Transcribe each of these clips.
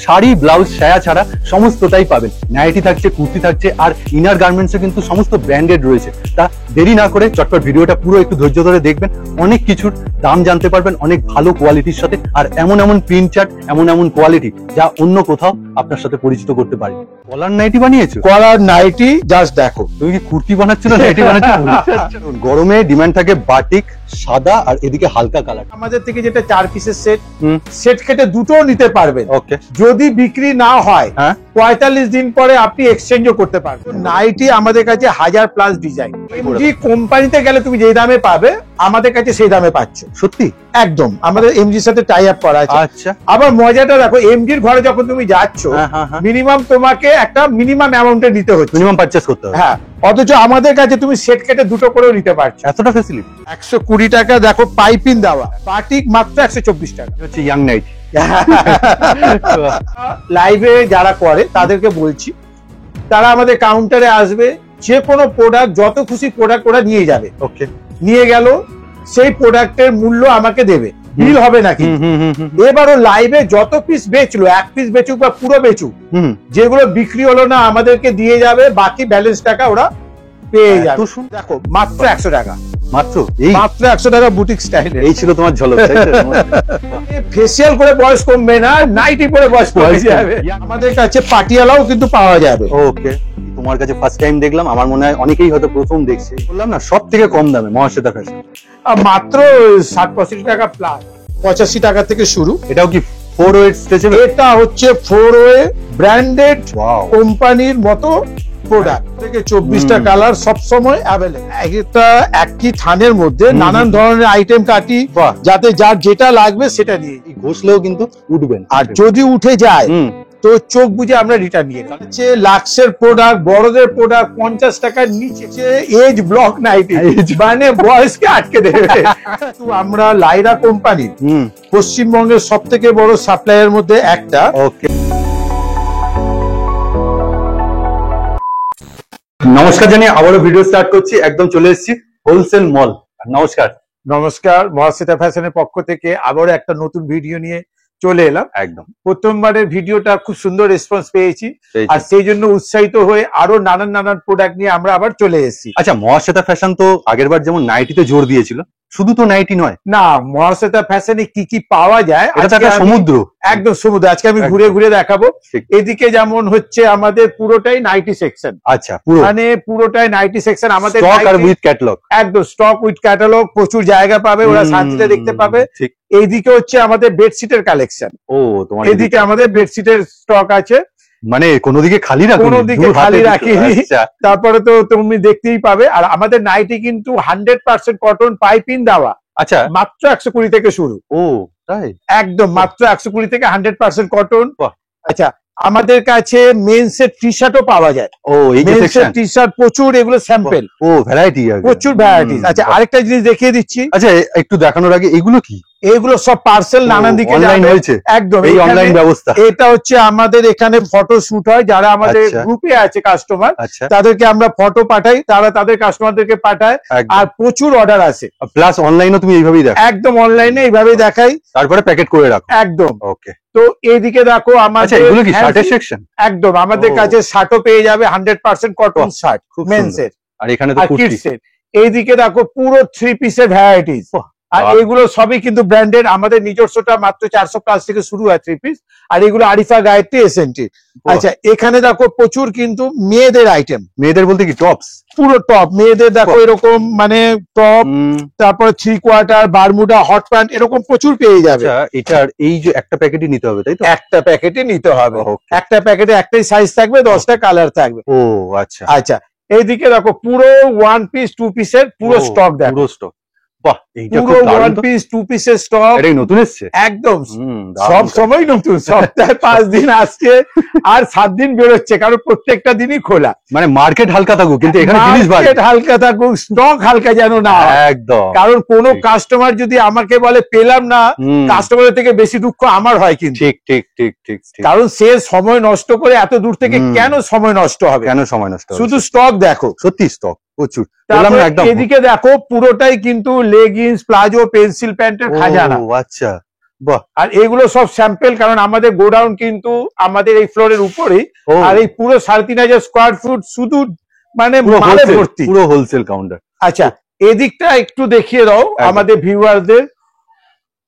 Sari blouse সায়া ছাড়া সমস্তটাই পাবেন। নাইটি থাকছে, কুর্তি থাকছে, আর ইনার গার্মেন্টসে কিন্তু সমস্ত ব্র্যান্ডেড রয়েছে। তা দেরি না করে চটপট ভিডিওটা পুরো একটু ধৈর্য ধরে দেখবেন, অনেক কিছুর দাম জানতে পারবেন অনেক ভালো কোয়ালিটির সাথে, আর এমন এমন প্রিন্ট চার্ট, এমন কোয়ালিটি যা অন্য কোথাও আপনার সাথে পরিচিত করতে পারি। কলার নাইটি বানিয়েছো? কলার নাইটি জাস্ট দেখো। তুমি কি কুর্তি বানাচ্ছ না নাইটি বানাচ্ছ? গরমে ডিমান্ড থাকে বাটিক, সাদা আর এদিকে হালকা কালার। আমাদের থেকে যেটা 4 পিসের সেট কেটে দুটো নিতে পারবেন। ওকে, যদি বিক্রি না হয় 45 দিন পরে আপনি এক্সচেঞ্জও করতে পারবেন। নাইটি আমাদের কাছে 1000+ ডিজাইন। এমজি কোম্পানিতে গেলে তুমি যে দামে পাবে আমাদের কাছে সেই দামে পাচ্ছ। সত্যি? একদম, আমাদের এমজির সাথে টাই আপ করা আছে। আচ্ছা, আবার মজাটা দেখো, এমজির ঘরে যখন তুমি যাচ্ছ মিনিমাম তোমাকে একটা মিনিমাম অ্যামাউন্টে নিতে হচ্ছে, মিনিমাম পারচেজ করতে হবে। হ্যাঁ, অথচ আমাদের কাছে তুমি সেট কেটে দুটো করেও নিতে পারছো। এতটা ফ্যাসিলিটি। 120 টাকা দেখো পাইপিং দেওয়া, বাটিক মাত্র 124 টাকা। হচ্ছে ইয়াং নাইটি। লাইভে যারা করে তাদেরকে বলছি, তারা আমাদের কাউন্টারে আসবে, যে কোনো প্রোডাক্ট, যত খুশি প্রোডাক্ট ওরা নিয়ে যাবে। ওকে, নিয়ে গেল, সেই প্রোডাক্টের মূল্য আমাকে দেবে, বিল হবে নাকি। এবারও লাইভে যত পিস বেচলো, 1 পিস বেচুক বা পুরো বেচুক, যেগুলো বিক্রি হলো না আমাদেরকে দিয়ে যাবে, বাকি ব্যালেন্স টাকা ওরা পেয়ে যাবে। দেখো মাত্র 100 টাকা, মাত্র 100 টাকা বুটিক স্টাইল। এই ছিল তোমার ঝলক। ফেসিয়াল করে বয়স কমবে না, নাইটি পরে বয়স কমে যাবে। আমাদের কাছে পাটিয়ালাও কিন্তু পাওয়া যাবে। ওকে, তোমার কাছে ফার্স্ট টাইম দেখলাম, আমার মনে হয় অনেকেই হয়তো প্রথম দেখছে। বললাম না, সব থেকে কম দামে মহাশ্বেতা ফ্যাশন। মাত্র 60-65 টাকা প্লাস, 85 টাকা থেকে শুরু। এটাও কি 4-way স্ট্রেচেবল? এটা হচ্ছে 4-way ব্র্যান্ডেড কোম্পানির মতো প্রোডাক্ট। থেকে 24টা কালার সব সময় অ্যাভেলেবল। এটা একই থানের মধ্যে নানান ধরনের আইটেম কাটি, যাতে যার যেটা লাগবে সেটা নিয়ে ঘষলেও কিন্তু উঠবেন, আর যদি উঠে যায় তো চোখ বুঝে আমরা রিটার্ন নিয়ে যাই। লাক্সের প্রোডাক্ট, বড়দের প্রোডাক্ট 50 টাকার নিচে এজ ব্লক নাইটি, মানে বয়সকে আটকে দেবে। আমরা লাইরা কোম্পানি পশ্চিমবঙ্গের সব থেকে বড় সাপ্লাইয়ের মধ্যে একটা। ওকে, নমস্কার জানিয়ে আবারও ভিডিও স্টার্ট করছি। একদম চলে এসেছি হোলসেল মল। নমস্কার। নমস্কার, মহাশ্বেতা ফ্যাশনের পক্ষ থেকে আবারও একটা নতুন ভিডিও নিয়ে চলে এলাম। একদম প্রথমবারের ভিডিওটা খুব সুন্দর রেসপন্স পেয়েছি, আর সেই জন্য উৎসাহিত হয়ে আরো নানান প্রোডাক্ট নিয়ে আমরা আবার চলে এসেছি। আচ্ছা, মহাশ্বেতা ফ্যাশন তো আগেরবার যেমন নাইটিতে জোর দিয়েছিল, শুধু তো নাইটি নয় না, মহাশ্বেতা ফ্যাশনে কি কি পাওয়া যায়, সমুদ্র, একদম সমুদ্র। আজকে আমি ঘুরে ঘুরে দেখাবো। এদিকে যেমন হচ্ছে আমাদের পুরোটাই নাইটি সেকশন। আচ্ছা, মানে পুরোটাই নাইটি সেকশন আমাদের, উইথ ক্যাটালগ। একদম স্টক উইথ ক্যাটালগ, প্রচুর জায়গা পাবে, ওরা শান্তিতে দেখতে পাবে। এইদিকে হচ্ছে আমাদের বেডশিটের কালেকশন। ও, তোমার এদিকে আমাদের বেডশিটের স্টক আছে, মানে কোনো দিকে খালি রাখো, কোনো দিকে খালি রাখিনি। তারপরে তো তুমি দেখতেই পাবে। আর আমাদের নাইটি কিন্তু 100% কটন, পাইপিং দেওয়া। আচ্ছা, মাত্র 120 থেকে শুরু। ও তাই? একদম মাত্র 120 থেকে 100% কটন। আচ্ছা, আমাদের কাছে মেন্সের টি শার্টও পাওয়া যায়। ও, এই যে সেকশন টি শার্ট প্রচুর, এগুলো স্যাম্পল। ও, ভ্যারাইটি, প্রচুর ভ্যারাইটিস। আচ্ছা, আরেকটা জিনিস দেখিয়ে দিচ্ছি। আচ্ছা, একটু দেখানোর আগে, এগুলো কি? এগুলো সব পার্সেল নানান দিকে অনলাইন হয়েছে। একদম এই অনলাইন ব্যবস্থা। এটা হচ্ছে আমাদের এখানে ফটো শুট হয়, যারা আমাদের গ্রুপে আছে কাস্টমার, তাদেরকে আমরা ফটো পাঠাই, তারা তাদের কাস্টমারদেরকে পাঠায়, আর প্রচুর অর্ডার আসে। প্লাস অনলাইনও তুমি এইভাবেই দেখো? একদম অনলাইনে এইভাবেই দেখাই, তারপরে প্যাকেট করে রাখো। একদম। ওকে, তো এইদিকে দেখো আমাদের এগুলো কি শার্টের সেকশন? একদম, আমাদের কাছে শার্টও পেয়ে যাবে, 100% কটন শার্ট মেন্সের। আর এখানে তো কিডসের। এইদিকে দেখো পুরো 3 পিসের ভ্যারাইটিস, আর এগুলো সবই কিন্তু ব্র্যান্ডেড। আমাদের নিজস্বটা মাত্র 400+ থেকে শুরু হয় 3 পিস, আর এগুলো আরিফা, গায়ত্রী, এসএনটি। আচ্ছা, এখানে দেখো প্রচুর কিন্তু মেয়েদের আইটেম। মেয়েদের বলতে কি টপস? পুরো টপ মেয়েদের দেখো, এরকম মানে টপ, তারপরে 3/4, বারমুডা, হট প্যান্ট, এরকম প্রচুর পেয়ে যাবে। এটার এই যে একটা প্যাকেটই নিতে হবে, তাই তো? একটা প্যাকেটে নিতে হবে, একটা প্যাকেটে একটাই সাইজ থাকবে, 10টা কালার থাকবে। ও আচ্ছা। আচ্ছা, এইদিকে দেখো পুরো 1 পিস 2 পিসের পুরো স্টক দেখো। পুরো স্টক, বাহ, এইটা পুরো 1 পিস 2 পিসের স্টক। এটাই নতুন এসেছে একদম, সব সময় নতুন, সপ্তাহে 5 দিন আসছে আর 7 দিন বেরোচ্ছে, কারণ প্রত্যেকটা দিনই খোলা। মানে মার্কেট হালকা থাকুক, কিন্তু এখানে জিনিস ভালো, মার্কেট হালকা থাকুক, স্টক হালকা যেন না। একদম, কারণ কোনো কাস্টমার যদি আমাকে বলে পেলাম না, কাস্টমারের থেকে বেশি দুঃখ আমার হয় কিন্তু। ঠিক ঠিক ঠিক ঠিক, কারণ সে সময় নষ্ট করে এত দূর থেকে, কেন সময় নষ্ট হবে? কেন সময় নষ্ট হবে? শুধু স্টক দেখো, সত্যি স্টক প্রচুর। এদিকে দেখো পুরোটাই কিন্তু লেগিংস, প্লাজো, পেন্সিল প্যান্টের খাজানা। আচ্ছা, বাহ। আর এগুলো সব স্যাম্পল, কারণ আমাদের গোডাউন কিন্তু আমাদের এই ফ্লোরের উপরেই। ও, আর এই পুরো 3,500 স্কোয়ার ফুট শুধু মানে পুরো মালে wholesale, ভর্তি। পুরো হোলসেল কাউন্টার। আচ্ছা, এদিকটা একটু দেখিয়ে দাও একদম। আমাদের ভিউয়ারদের।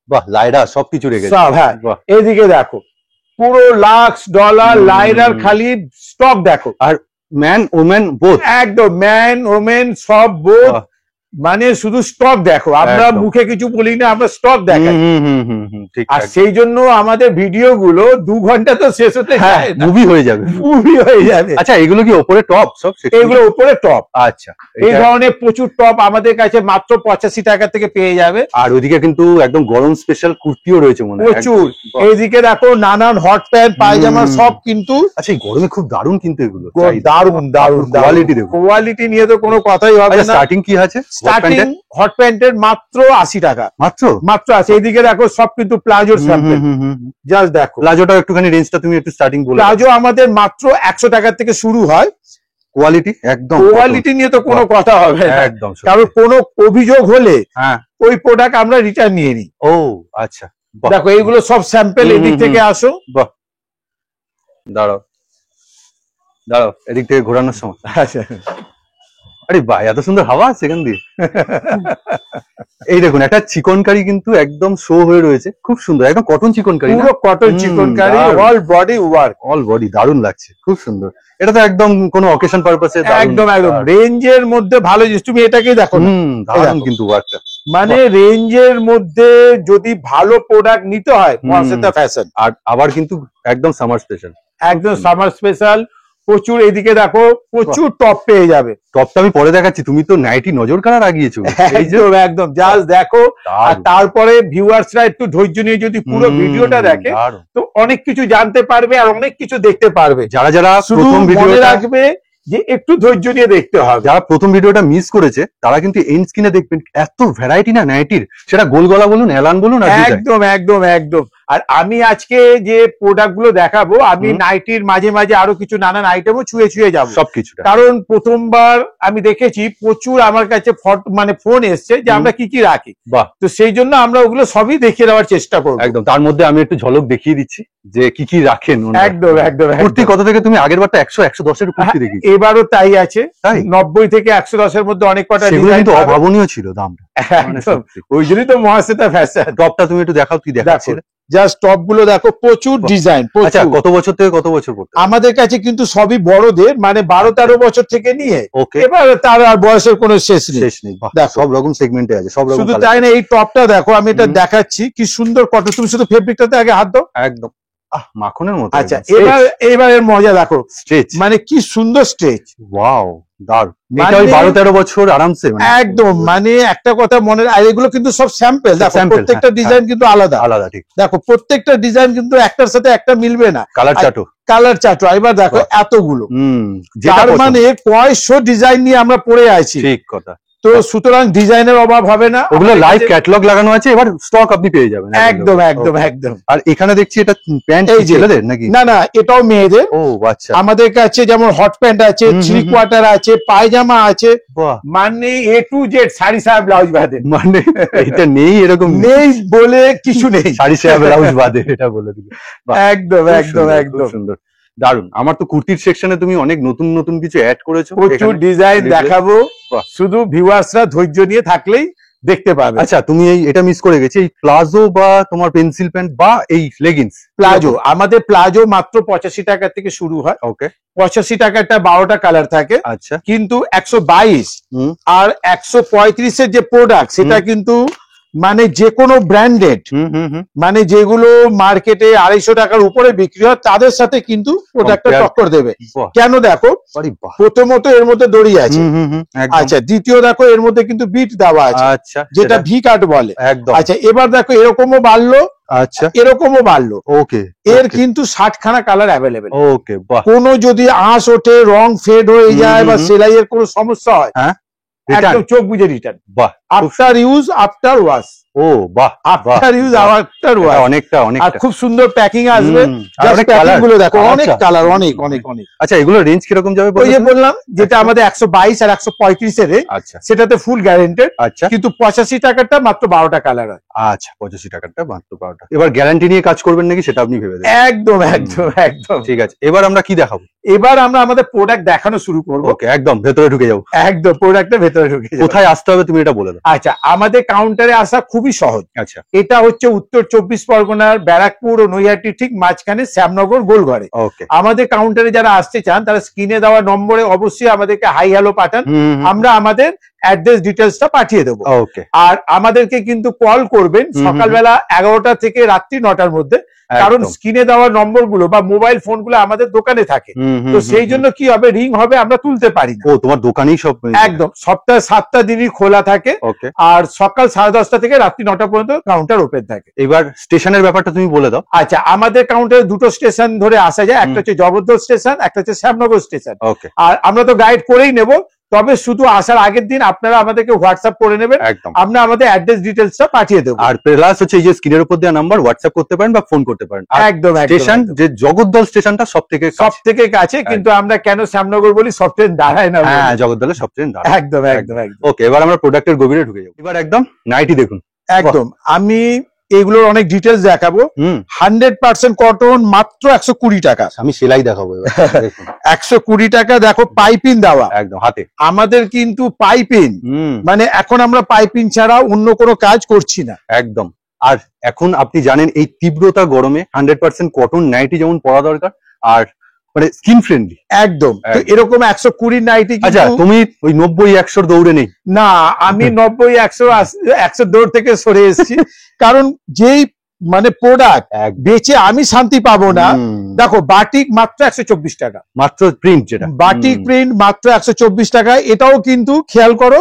বাহ, লাইডা সবকিছু রেখেছে। সব, হ্যাঁ। বাহ। এদিকে দেখো পুরো লাক্স ডলার লাইরার খালি স্টক দেখো। আর ম্যান ওমেন বোথ। একদম ম্যান ওমেন সব বোথ, মানে শুধু স্টক দেখো। আমরা একদম। মুখে কিছু বলি না, আমরা স্টক দেখাই। ঠিক। আর সেই জন্য আমাদের ভিডিও গুলো 2 ঘন্টা তো শেষ হতে হ্যাঁ, যায় না, মুভি হয়ে যাবে। মুভি হয়ে যাবে। আচ্ছা, এগুলো কি ওপরে টপ সব? এগুলো উপরে টপ। আচ্ছা, এই ধরনের প্রচুর টপ আমাদের কাছে মাত্র 85 টাকা থেকে পেয়ে যাবে। আর ওইদিকে কিন্তু একদম গরম স্পেশাল কুর্তিও রয়েছে মনে হয়। প্রচুর। বাহ। এইদিকে দেখো নানান হট প্যান্ট পায়জামা সব কিন্তু। আচ্ছা, এই গরমে খুব দারুণ কিন্তু এগুলো। দারুন দারুন কোয়ালিটি দেখো। কোয়ালিটি নিয়ে তো কোনো কথাই হবে আচ্ছা, না। স্টার্টিং কি আছে? স্টার্টিং হট প্যান্টের মাত্র 80 টাকা মাত্র আছে। এইদিকে দেখো সব কিন্তু প্লাজোর স্যাম্পল, জাস্ট দেখো। প্লাজোটা একটুখানি রেঞ্জটা তুমি একটু স্টার্টিং বলো। প্লাজো আমাদের মাত্র 100 টাকা থেকে শুরু হয়। কোয়ালিটি একদম, কোয়ালিটি নিয়ে তো কোনো কথা হবে না, একদম। কারণ কোনো অভিযোগ হলে হ্যাঁ, ওই প্রোডাক্ট আমরা রিটার্ন নিয়ে নিই। ও আচ্ছা, বাহ। দেখো এইগুলো সব স্যাম্পল। এদিক থেকে আসো। বাহ, দাঁড়াও এদিক থেকে ঘোরানোর সময়। আচ্ছা, আরে বাহ, এত সুন্দর হাওয়া আছে এখান দিয়ে। এই দেখুন, একটা চিকনকারি কিন্তু একদম শো হয়ে রয়েছে, খুব সুন্দর, একদম কটন চিকনকারি। পুরো cotton chikankari, all body work. All body দারুণ লাগছে, খুব সুন্দর। এটা তো একদম কোনো অকেশন পারপাসে একদম রেঞ্জের মধ্যে ভালো জিনিস। তুমি এটাকেই দেখো না, দারুণ কিন্তু ওয়ার্কটা। মানে রেঞ্জের মধ্যে যদি ভালো প্রোডাক্ট নিতে হয় মহাশ্বেতা ফ্যাশন। আর আবার কিন্তু একদম সামার স্পেশাল, একদম সামার স্পেশাল। প্রচুর এদিকে দেখো প্রচুর টপ পেয়ে যাবে। টপটা আমি পরে দেখাচ্ছি, তুমি তো নাইটি নজর কাড়া লাগিয়েছো। একদম একদম, জাস্ট দেখো। আর তারপরে ভিউয়ার্সরা একটু ধৈর্য নিয়ে যদি পুরো ভিডিওটা দেখে তো অনেক কিছু জানতে পারবে আর অনেক কিছু দেখতে পারবে। যারা শুধু প্রথম মনে ভিডিওটা রাখবে যে একটু ধৈর্য নিয়ে দেখতে হবে। যারা প্রথম ভিডিওটা মিস করেছে তারা কিন্তু এন্ড স্ক্রিনে দেখবেন, এত ভ্যারাইটি না নাইটির, সেটা গোল গলা বলুন, এলান বলুন। একদম একদম একদম। আর আমি আজকে যে প্রোডাক্ট গুলো দেখাবো, আমি নাইটির মাঝে মাঝে আরো কিছু নানান আইটেমও ছুঁয়ে যাবো সবকিছু। কারণ প্রথমবার আমি দেখেছি প্রচুর আমার কাছে মানে ফোন এসছে যে আমরা কি কি রাখি। বাহ। তো সেই জন্য আমরা ওগুলো সবই দেখিয়ে দেওয়ার চেষ্টা করবো। একদম, তার মধ্যে আমি একটু ঝলক দেখিয়ে দিচ্ছি যে কি কি রাখেন। একদম একদম। কুর্তি কত থেকে? তুমি আগের বারটা 100-110 কুর্তি দেখি, এবারও তাই আছে। তাই 90 থেকে 110 মধ্যে অনেক কটা সেগুলো কিন্তু অভাবনীয় ছিল দামটা। ওই জন্যই তো মহাশ্বেতা ফ্যাশন। টপটা তুমি একটু দেখাও, কি দেখাচ্ছিলে? জাস্ট টপ গুলো দেখো, প্রচুর ডিজাইন। আচ্ছা, কত বছর থেকে কত বছর পড়তে? আমাদের কাছে কিন্তু সবই বড়দের, মানে 12-13 বছর থেকে নিয়ে ওকে, এবার তার আর বয়সের কোনো শেষ নেই। সব রকম সেগমেন্টে আছে, সব রকম। শুধু তাই না, এই টপটা দেখো, আমি এটা দেখাচ্ছি কি সুন্দর কটন। তুমি শুধু ফেব্রিকটাতে আগে হাত দাও। একদম মাখনের মতো। আচ্ছা, এবার এর মজা দেখো, স্ট্রেচ, মানে কি সুন্দর স্ট্রেচ। ওয়াও, দারুণ। এটা ওই 12-13 বছর আরামসে। একদম, মানে একটা কথা মনে, আর এগুলো কিন্তু সব স্যাম্পল। দেখো প্রত্যেকটা ডিজাইন কিন্তু আলাদা আলাদা। ঠিক, দেখো প্রত্যেকটা ডিজাইন কিন্তু একটার সাথে একটা মিলবে না। কালার চাটো এবার দেখো এতগুলো, যার মানে কয়শো ডিজাইন নিয়ে আমরা পড়ে আছি। ঠিক কথা। তো সুতরাং ডিজাইনের অভাব হবে না, ওগুলো লাইভ ক্যাটালগ লাগানো আছে, এবার স্টক আপনি পেয়ে যাবেন। একদম একদম একদম। আর এখানে দেখছি এটা প্যান্ট ছেলেদের নাকি? না না, এটাও মেয়েদের। ও আচ্ছা। আমাদের কাছে যেমন হট প্যান্ট আছে, 3 কোয়ার্টার আছে, পায়জামা আছে, মানে A to Z শাড়ি সায়া ব্লাউজ বাদে। মানে এটা নেই, এরকম নেই বলে কিছু নেই, শাড়ি সায়া ব্লাউজ বাদে, এটা বলে দিবে। একদম একদম একদম সুন্দর, দারুন। আমার তো কুর্তির সেকশনে তুমি অনেক নতুন নতুন কিছু অ্যাড করেছো, প্রচুর ডিজাইন দেখাবো। শুধু ভিউয়ার্সরা ধৈর্য নিয়ে থাকলেই দেখতে পাবে। আচ্ছা, তুমি এটা মিস করে গেছি, এই প্লাজো বা তোমার পেন্সিল প্যান্ট বা এই লেগিংস। প্লাজো, আমাদের প্লাজো মাত্র 85 টাকা থেকে শুরু হয়। ওকে, 85 টাকাটা 12টা কালার থাকে। আচ্ছা, কিন্তু 122 আর 135 এর যে প্রোডাক্ট, সেটা কিন্তু মানে যে কোনো ব্র্যান্ডেড, মানে যেগুলো মার্কেটে 250 টাকার উপরে বিক্রি হয়, তাদের সাথে কিন্তু প্রোডাক্টটা টক্কর দেবে। কেন দেখো, প্রথমত এর মধ্যে দড়ি আছে। আচ্ছা, দ্বিতীয় দেখো এর মধ্যে কিন্তু বিট দেওয়া আছে। আচ্ছা, যেটা ভি কাট বলে। আচ্ছা, এবার দেখো এরকমও বাড়লো, আচ্ছা এরকমও বাড়লো। ওকে, এর কিন্তু 60 খানা কালার অ্যাভেলেবেল। ওকে, কোনো যদি আঁশ ওঠে, রং ফেড হয়ে যায় বা সেলাইয়ের কোনো সমস্যা হয়, একদম চোখ বুঝে রিটার্ন। বাহ, আফটার ইউজ আফটার ওয়াশ। ও বাহ, আফটার ইউজ আফটার ওয়াশ, অনেকটা আর খুব সুন্দর প্যাকিং আসবে। অনেক প্যাকিং গুলো দেখো, অনেক আচ্ছা। কালার, অনেক অনেক অনেক। আচ্ছা, এগুলো রেঞ্জ কিরকম যাবে? ওই যে বললাম যেটা আমাদের 122 আর 135 এর রেঞ্জ, আচ্ছা সেটাতে ফুল গ্যারান্টেড। আচ্ছা কিন্তু 85 টাকাটা মাত্র 12টা কালার হয়। আচ্ছা, 85 টাকাটা মাত্র 12টা। এবার গ্যারান্টি নিয়ে কাজ করবেন নাকি সেটা আপনি ভেবে দেখুন। একদম একদম একদম। ঠিক আছে, এবার আমরা কি দেখাবো? এবার আমরা আমাদের প্রোডাক্ট দেখানো শুরু করবো। ওকে, একদম ভেতরে ঢুকে যাবো। একদম প্রোডাক্টের ভেতরে ঢুকে যাবো। কোথায় আসতে হবে তুমি এটা বলে দাও। আচ্ছা, আমাদের কাউন্টারে আসা খুবই সহজ। আচ্ছা, এটা হচ্ছে উত্তর 24 পরগনার ব্যারাকপুর ও নৈহাটি ঠিক মাঝখানে শ্যামনগর গোলঘরে। ওকে। আমাদের কাউন্টারে যারা আসতে চান তারা স্ক্রিনে দেওয়া নম্বরে অবশ্যই আমাদেরকে হাই হ্যালো পাঠান, আমরা আমাদের অ্যাড্রেস ডিটেলসটা পাঠিয়ে দেবো। ওকে। আর আমাদেরকে কিন্তু কল করবেন সকালবেলা 11টা থেকে রাত্রি 9টার মধ্যে, কারণ স্ক্রিনে দেওয়া নম্বর গুলো বা মোবাইল ফোন গুলো আমাদের দোকানে থাকে। তো সেই জন্য কি হবে, রিং হবে, আমরা তুলতে পারি না। ও, তোমার দোকানেই সব? একদম, সপ্তাহে 7টা দিনই খোলা থাকে। ওকে। আর সকাল 10:30টা থেকে রাত্রি 9টা পর্যন্ত কাউন্টার ওপেন থাকে। এবার স্টেশনের ব্যাপারটা তুমি বলে দাও। আচ্ছা, আমাদের কাউন্টারে দুটো স্টেশন ধরে আসা যায়, একটা হচ্ছে জবরদস্ত স্টেশন, একটা হচ্ছে শ্যামনগর স্টেশন। ওকে। আর আমরা তো গাইড করেই নেব, তবে শুধু আসার আগের দিন আপনারা আমাদেরকে হোয়াটসঅ্যাপ করে নেবেন, একদম। আমরা আমাদের অ্যাড্রেস ডিটেলসটা পাঠিয়ে দেবো। আর প্লাস হচ্ছে এই যে স্ক্রিনের উপর দেওয়া নাম্বার, হোয়াটসঅ্যাপ করতে পারেন বা ফোন করতে পারেন। একদম স্টেশন যে জগদ্দল স্টেশনটা সব থেকে কাছে, কিন্তু আমরা কেন শ্যামনগর বলি, সব ট্রেন দাঁড়ায় না। হ্যাঁ, জগদ্দলের সব ট্রেন দাঁড়ায়। একদম একদম একদম। ওকে, এবার আমরা প্রোডাক্টের গভীরে ঢুকে যাবো। এবার একদম নাইটি দেখুন। একদম, আমি এগুলোর অনেক ডিটেলস দেখাবো। 100% কটন, মাত্র 120 টাকা। আমি সেলাই দেখাবো এবার। দেখুন 120 টাকা। দেখো পাইপিং দেওয়া, একদম হাতে। আমাদের কিন্তু পাইপিং, মানে এখন আমরা পাইপিং ছাড়া অন্য কোনো কাজ করছি না। একদম। আর এখন আপনি জানেন এই তীব্রতা গরমে 100% কটন নাইটি যেমন পরা দরকার, আর মানে স্কিন ফ্রেন্ডলি। একদম। তো এরকম 120 নাইটি। আচ্ছা, তুমি ওই 90-100 দৌড়ে নেই? না, আমি 90-100 দৌড় থেকে সরে এসেছি। কারণ যেই মানে প্রোডাক্ট বেচে আমি শান্তি পাবো না। দেখো, বাটিক মাত্র 124 টাকা, মাত্র প্রিন্ট, যেটা বাটিক প্রিন্ট মাত্র 124 টাকা। এটাও কিন্তু খেয়াল করো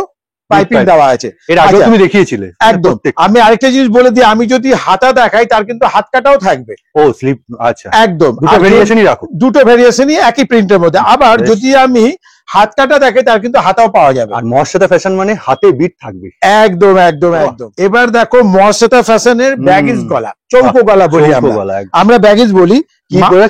পাইপিং দেওয়া আছে। এর আগে তুমি দেখিয়েছিলে। একদম। আমি আরেকটা জিনিস বলে দিই, আমি যদি হাতা দেখাই তার কিন্তু হাত কাটাও থাকবে। ও, স্লিপ। আচ্ছা, একদম। দুটো ভেরিয়েশনই রাখো। দুটো ভেরিয়েশনই একই প্রিন্টের মধ্যে। আবার যদি আমি হাত কাটা দেখে তার কিন্তু হাতাও পাওয়া যাবে। আর মর্যাদা ফ্যাশন মানে হাতে বিট থাকবে। একদম একদম একদম। এবার দেখো মর্যাদা ফ্যাশনের ব্যাগিজ গলা, চৌকো গলা বলি আমরা ব্যাগিজ বলি।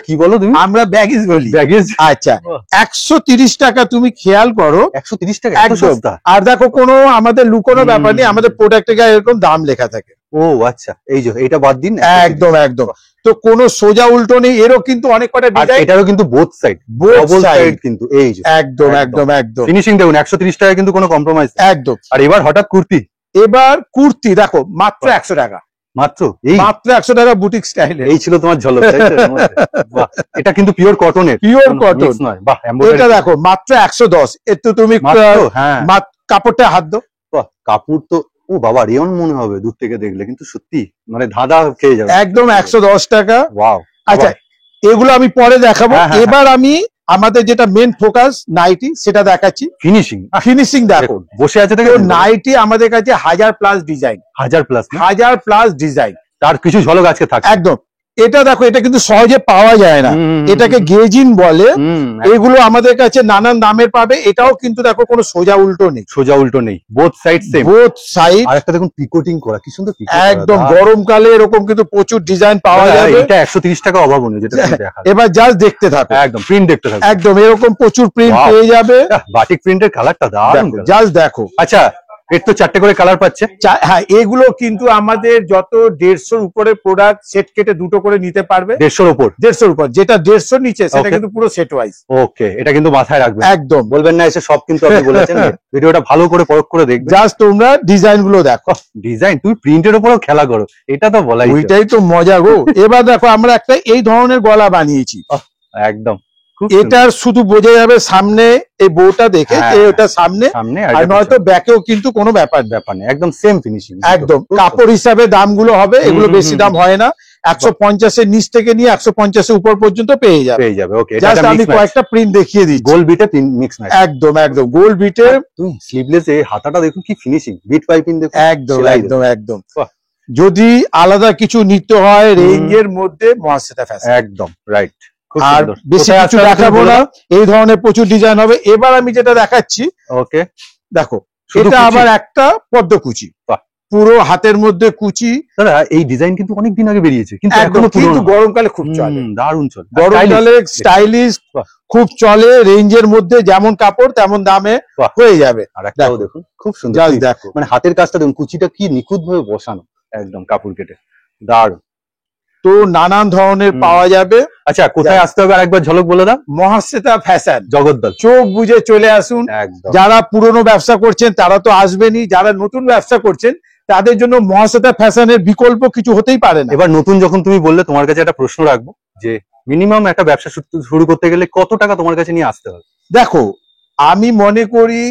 কি বলো তুমি? আমরা ব্যাগিজ বলি। ব্যাগিজ। আচ্ছা, 130 টাকা। তুমি খেয়াল করো, 130 টাকা। একদম। আর দেখো, কোনো আমাদের লুকোনো ব্যাপার নেই, আমাদের প্রোডাক্টে গায়ে এরকম দাম লেখা থাকে। ও আচ্ছা, এই যে এটা বাদ দিন। একদম একদম। তো কোনো সোজা উল্টো নেই। এরও কিন্তু অনেক কটা ডিজাইন, এটারও কিন্তু বোথ সাইড, ডাবল সাইড কিন্তু। এই যে একদম একদম একদম ফিনিশিং দেখুন, 130 টাকা কিন্তু কোনো কম্প্রোমাইজ। একদম। আর এবার হঠাৎ কুর্তি। এবার কুর্তি দেখো মাত্র 100 টাকা। মাত্র 100 টাকা বুটিক স্টাইলে। এই ছিল তোমার ঝলক। বাহ, এটা কিন্তু পিওর কটনের। পিওর কটন নয়। বাহ, এটা দেখো মাত্র 110। এর তো তুমি কাপড়টা হাত দাও। বাহ, কাপড় তো ও বাবা রেয়ন মনে হবে দূর থেকে দেখলে, কিন্তু সত্যি মানে ধাঁধা খেয়ে যাবে। একদম 110 টাকা। ওয়াও। আচ্ছা, এগুলো আমি পরে দেখাবো। এবার আমি আমাদের যেটা মেন ফোকাস নাইটি, সেটা দেখাচ্ছি। ফিনিশিং। ফিনিশিং দেখো, বসে আছে দেখো। নাইটি আমাদের কাছে 1000+ ডিজাইন। 1000+ ডিজাইন। তার কিছু ঝলক আজকে থাকে। একদম। এটা দেখো, এটা কিন্তু সহজে পাওয়া যায় না, এটাকে গেজিন বলে। এগুলো আমাদের কাছে নানান দামের পাবে। এটাও কিন্তু দেখো কোনো সোজা উল্টো নেই। সোজা উল্টো নেই, both side same. Both side. আর একটা দেখুন পিকোটিং করা, কি সুন্দর পিকো। একদম। গরমকালে এরকম কিন্তু প্রচুর ডিজাইন পাওয়া যাবে। এটা 130 টাকা অভাবনীয়, যেটা তুমি দেখালে। এবার জাস্ট দেখতে থাকো। একদম প্রিন্ট দেখতে থাকো। একদম এরকম প্রচুর প্রিন্ট পেয়ে যাবে। বাটিক প্রিন্টের কালারটা দারুণ, জাস্ট দেখো। আচ্ছা, এর তো 4টে করে কালার পাচ্ছে। হ্যাঁ, এগুলো কিন্তু আমাদের যত 150 উপরে প্রোডাক্ট সেট কেটে দুটো করে নিতে পারবে। 150 উপর। 150 উপর, যেটা 150 নিচে সেটা কিন্তু পুরো সেট ওয়াইজ। ওকে, এটা কিন্তু মাথায় রাখবেন। একদম। বলবেন না এসে সব কিন্তু আপনি বলেছেন। ভিডিওটা ভালো করে পরখ করে দেখবেন। জাস্ট তোমরা ডিজাইন গুলো দেখো। ডিজাইন, তুমি প্রিন্টের উপরও খেলা করো, এটা তো বলাই। ওইটাই তো মজা গো। এবার দেখো, আমরা একটা এই ধরনের গলা বানিয়েছি। একদম। এটার শুধু বোঝা যাবে সামনে এই বউটা দেখে, ওটা সামনে, আর নয়তো ব্যাকেও কিন্তু কোনো ব্যাপার নেই। একদম সেম ফিনিশিং। একদম। কাপড় হিসাবে দামগুলো হবে, এগুলো বেশি দাম হয় না। 150 এর নিচ থেকে নিয়ে 150 এর উপর পর্যন্ত পেয়ে যাবে। ওকে, জাস্ট আমি কয়েকটা প্রিন্ট দেখিয়ে দিই। গোল বিটে মিক্স ম্যাচ। একদম একদম। গোল বিটে তুমি স্লিভলেস এ হাতাটা দেখুন কি ফিনিশিং, বিট পাইপিং দেখুন। একদম একদম একদম। যদি আলাদা কিছু নিতে হয় রেঞ্জের মধ্যে, মহাশ্বেতা ফ্যাশন। একদম রাইট। আর বেশি কিছু দেখাবো না, এই ধরনের প্রচুর ডিজাইন হবে। এবার আমি যেটা দেখাচ্ছি, ওকে, দেখো শুধু এটা কুচি? আবার একটা পদ্মকুচি, বাহ। পুরো হাতের মধ্যে কুচি। দাদা এই ডিজাইন কিন্তু অনেকদিন আগে বেরিয়েছে, কিন্তু একদম, এখনো কিন্তু পুরনো। গরমকালে খুব চলে, দারুণ চলে, গরমকালে স্টাইলিশ বাহ। খুব চলে, রেঞ্জের মধ্যে যেমন কাপড় তেমন দামে বাহ। হয়ে যাবে। আর একটাও দেখো। দেখুন খুব সুন্দর, জাস্ট দেখো, মানে হাতের কাজটা দেখুন, কুচিটা কি নিখুঁত ভাবে বসানো, একদম কাপড় কেটে দারুণ। তো নানান ধরনের পাওয়া যাবে। আচ্ছা, কোথায় আসতে হবে আরেকবার ঝলক বলে দাও। মহাশ্বেতা ফ্যাশন, জগদ্দল, চোখ বুঝে চলে আসুন। একদম। যারা পুরনো ব্যবসা করছেন তারা তো আসবেনই, যারা নতুন ব্যবসা করছেন তাদের জন্য মহাশ্বেতা ফ্যাশনের বিকল্প কিছু হতেই পারে না। এবার নতুন যখন তুমি বললে, তোমার কাছে একটা প্রশ্ন রাখবো, যে মিনিমাম একটা ব্যবসা শুরু করতে গেলে কত টাকা তোমার কাছে নিয়ে আসতে হবে? দেখো, আমি মনে করি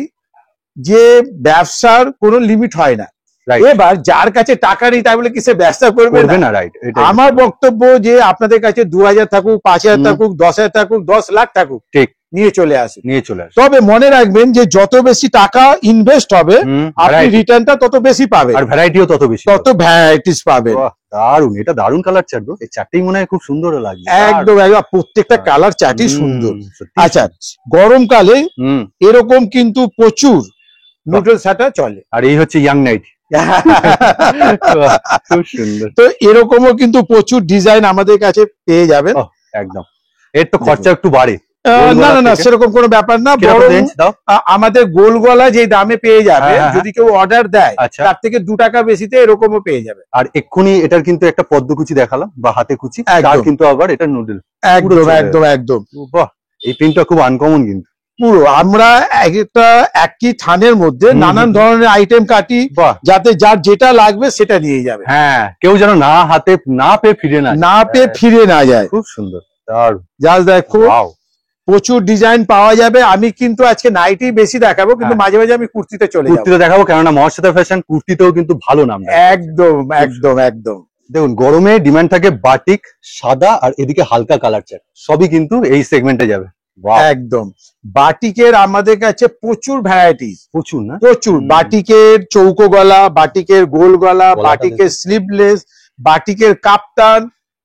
যে ব্যবসার কোনো লিমিট হয় না। Right. এবার যার কাছে টাকা নেই তাই বলে কি সে ব্যবসা করবে করবে না? না, রাইট। আমার বক্তব্য যে আপনাদের কাছে 2000 থাকুক, 5000 থাকুক, 10,000 থাকুক, 10 লাখ থাকুক, ঠিক, নিয়ে চলে আসুন। নিয়ে চলে আসবে। তবে মনে রাখবেন যে যত বেশি টাকা ইনভেস্ট হবে আপনি রিটার্নটা তত বেশি পাবেন, আর ভ্যারাইটিও তত বেশি, তত ভ্যারাইটিস পাবেন। বাহ, দারুণ। এটা দারুণ কালার চার্ট গো, এই চারটেই মনে হয় খুব সুন্দর লাগবে। একদম একদম, প্রত্যেকটা কালার চার্টই সুন্দর। সত্যি। আচ্ছা, গরমকালে হুম, এরকম কিন্তু প্রচুর নুডল শাটা চলে। আর এই হচ্ছে ইয়াং নাইট, খুব সুন্দর। তো এরকমও কিন্তু প্রচুর ডিজাইন আমাদের কাছে পেয়ে যাবেন। একদম, এর তো খরচা একটু বাড়ে। না না না, সেরকম কোনো ব্যাপার না। বরং আমাদের গোল গলা যে দামে পেয়ে যাবে, যদি কেউ অর্ডার দেয় তার থেকে 2 টাকা বেশিতে এরকমও পেয়ে যাবে। আর এক্ষুনি এটার কিন্তু একটা পদ্মকুচি দেখালাম, বা হাতে কুচি, তার কিন্তু আবার এটা নুডল। একদম একদম একদম, বাহ, এই প্রিন্টটা খুব আনকমন কিন্তু। পুরো আমরা একটা একই থানের মধ্যে নানান ধরনের আইটেম কাটি, যাতে যার যেটা লাগবে সেটা নিয়ে যাবে। হ্যাঁ, কেউ যেন হাতে না পেয়ে ফিরে না যায়। খুব সুন্দর, দারুণ। জাস্ট দেখো, প্রচুর ডিজাইন পাওয়া যাবে। আমি কিন্তু আজকে নাইটি বেশি দেখাবো, কিন্তু মাঝে মাঝে আমি কুর্তিতে চলে যাবো। কুর্তিতে দেখাবো, কেননা মহাশ্বেতা ফ্যাশন কুর্তিতেও কিন্তু ভালো নাম। একদম একদম একদম। দেখুন, গরমে ডিমান্ড থাকে বাটিক, সাদা, আর এদিকে হালকা কালার চার্ট, সবই কিন্তু এই সেগমেন্টে যাবে। একদম, বাটিকের আমাদের কাছে প্রচুর ভ্যারাইটিস, প্রচুর না প্রচুর। বাটিকের চৌকো গলা, বাটিকের গোল গলা, বাটিকের স্লিভলেস, বাটিকের কাপ্তান,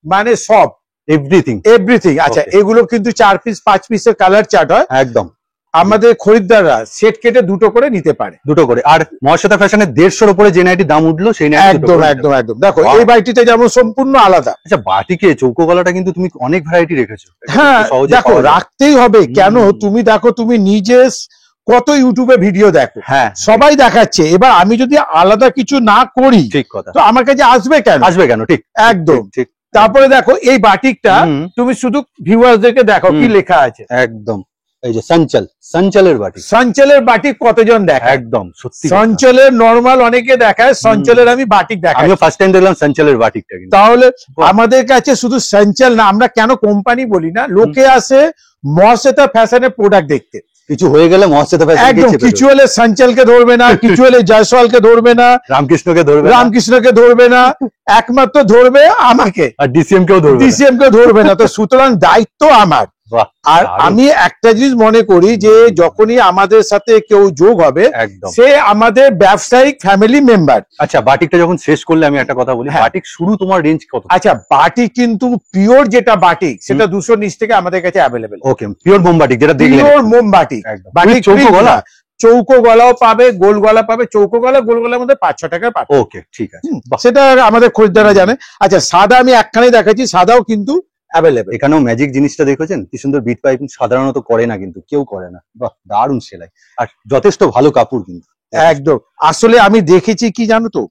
মানে সব এভরিথিং এভরিথিং। আচ্ছা, এগুলো কিন্তু 4 পিস 5 পিসের কালার চার্ট হয়। একদম, আমাদের খরিদ্দাররা সেট কেটে 2টো করে নিতে পারে, 2টো করে। আর মহাশ্বেতা ফ্যাশনের 150-এর উপরে যে নাইটি দাম উঠলো, সেই নাইটি একদম একদম একদম। দেখো, এই বাটিটা যেমন সম্পূর্ণ আলাদা। আচ্ছা, বাটিকে চৌকো গলাটা কিন্তু তুমি অনেক ভ্যারাইটি রেখেছো। হ্যাঁ, দেখো, রাখতেই হবে। কেন, তুমি দেখো, তুমি নিজে কত ইউটিউবে ভিডিও দেখো, হ্যাঁ, সবাই দেখাচ্ছে। এবার আমি যদি আলাদা কিছু না করি, ঠিক কথা, তো আমার কাছে আসবে কেন? ঠিক, একদম ঠিক। তারপরে দেখো, এই বাটিকটা তুমি শুধু ভিউয়ার্সদেরকে দেখো কি লেখা আছে। একদম, এই যে সঞ্চলের বাটিক। সঞ্চলের বাটিক কতজন দেখায়? একদম সত্যি। সঞ্চলের নরমাল অনেকে দেখায়, সঞ্চলের আমি বাটিক দেখাই। আমিও ফার্স্ট টাইম দেখলাম সঞ্চলের বাটিকটা। তাহলে আমাদের কাছে শুধু সঞ্চল না, আমরা কেন কোম্পানি বলি না, লোকে আসে মহাশ্বেতা ফ্যাশনের প্রোডাক্ট দেখতে। কিছু হয়ে গেলে মহাশ্বেতা ফ্যাশন, একদম, কিছু হলে সঞ্চলকে ধরবে না, কিছু হলে জয়সওয়ালকে ধরবে না, রামকৃষ্ণকে ধরবে না, একমাত্র ধরবে আমাকে, আর ডিসিএম কেও ধরবে না। তো সুতরাং দায়িত্ব আমার। আর আমি একটা জিনিস মনে করি যে যখনই আমাদের সাথে কেউ যোগ হবে, সে আমাদের ব্যবসায়িক ফ্যামিলি মেম্বার। আচ্ছা, বাটিকটা যখন শেষ করলে আমি একটা কথা বলি, বাটিক শুরু তোমার রেঞ্জ কত? আচ্ছা, বাটিক কিন্তু পিওর যেটা বাটিক, সেটা 200 নিচ থেকে আমাদের কাছে অ্যাভেলেবেল। ওকে, পিওর মোম বাটিক, যেটা দেখলেন, পিওর মোম বাটিক। বাটিক চৌকো গলা, চৌকো গলাও পাবে, গোল গলা পাবে। চৌকো গলা গোল গলার মধ্যে 5-6 টাকা পাবে। ওকে, ঠিক আছে, সেটা আমাদের খরিদ্দাররা জানে। আচ্ছা, সাদা আমি একখানে দেখাচ্ছি, সাদাও কিন্তু অ্যাভেলেবেল। এখানেও ম্যাজিক জিনিসটা দেখেছেন, কি সুন্দর বিট পাইপিং, সাধারণত করে না, কিন্তু কেউ করে না। বাহ, দারুণ সেলাই, আর যথেষ্ট ভালো কাপড় কিন্তু। একদম, আসলে আমি দেখেছি কি জানো তো,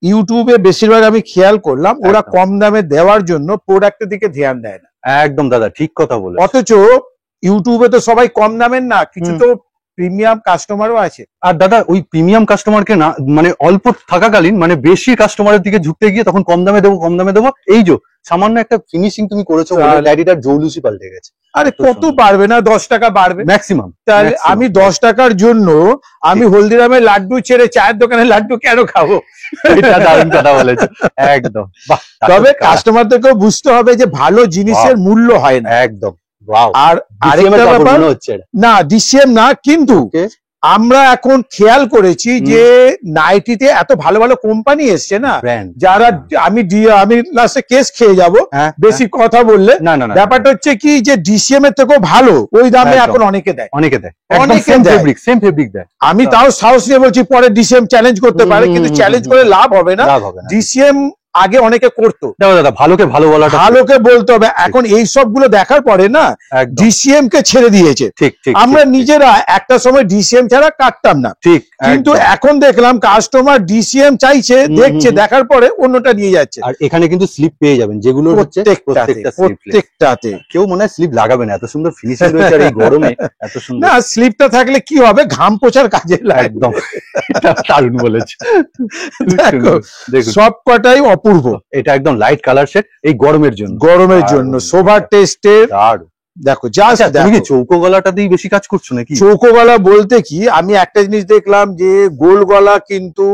ইউটিউবে বেশিরভাগ আমি খেয়াল করলাম, ওরা কম দামে দেওয়ার জন্য প্রোডাক্টের দিকে ধ্যান দেয় না। একদম দাদা, ঠিক কথা বলে। অথচ ইউটিউবে তো সবাই কম দামের না, কিছু তো প্রিমিয়াম কাস্টমারও আছে। আর দাদা, ওই প্রিমিয়াম কাস্টমারকে না, মানে অল্প থাকাকালীন, মানে বেশি কাস্টমারের দিকে ঝুঁকতে গিয়ে তখন কম দামে দেবো। এই যে সামান্য একটা ফিনিশিং তুমি করেছো, ড্যাডিটার জৌলুসি পাল্টে গেছে। আরে কত বাড়বে না, 10 টাকা বাড়বে ম্যাক্সিমাম। তাহলে আমি 10 টাকার জন্য আমি হলদিরামের লাড্ডু ছেড়ে চায়ের দোকানের লাড্ডু কেন খাবো? এটা দারুণ কথা বলেছো, একদম। তবে কাস্টমারদেরকেও বুঝতে হবে যে ভালো জিনিসের মূল্য হয় না। একদম। আর আরেকটা ব্যাপার, না ডিসিএম না, কিন্তু আমরা এখন খেয়াল করেছি যে নাইটিতে এত ভালো ভালো কোম্পানি এসছে না, ব্র্যান্ড যারা আমি লাস্টে কেস খেয়ে যাব বেশি কথা বললে। না না না, ব্যাপারটা হচ্ছে কি যে ডিসিএম এর থেকেও ভালো ওই দামে একদম। এখন অনেকে দেয়। অনেকে দেয়, অনেকে সেম দেয়। ফেব্রিক দেয়। আমি তাও সাহস নিয়ে বলছি পরে ডিসিএম চ্যালেঞ্জ করতে পারে, কিন্তু চ্যালেঞ্জ করে লাভ হবে না। লাভ হবে না। ডিসিএম আগে অনেকে করতো, দেখো দাদা, ভালোকে ভালো বলাটা ভালোকে বলতে হবে। এখন এই সবগুলো দেখার পরে না একদম ডিসিএম কে ছেড়ে দিয়েছে। ঠিক ঠিক আমরা ঠিক, নিজেরা একটা সময় ডিসিএম ছাড়া কাটতাম না, ঠিক কিন্তু একদম। এখন দেখলাম কাস্টমার ডিসিএম চাইছে, দেখছে, দেখার পরে অন্যটা নিয়ে যাচ্ছে। আর এখানে কিন্তু স্লিপ পেয়ে যাবেন, যেগুলো হচ্ছে প্রত্যেকটা স্লিপ। প্রত্যেকটাতে কেউ মনে হয় স্লিপ লাগাবে না, এত সুন্দর ফিনিশিং রয়েছে আর এই গরমে এত সুন্দর। না, স্লিপটা থাকলে কি হবে, ঘাম পোছার কাজে লাগে। একদম, এটা দারুণ বলেছে। দেখো, দেখুন সব কটাই অপূর্ব, এটা একদম লাইট কালার শেড এই গরমের জন্য। গরমের জন্য সোভার টেস্টের। দারুণ। দেখো জাস্ট আচ্ছা, তুমি কি চৌকো গলাটা দিয়ে বেশি কাজ করছো নাকি? চৌকো গলা বলতে কি, আমি একটা জিনিস দেখলাম যে গোল গলা কিন্তু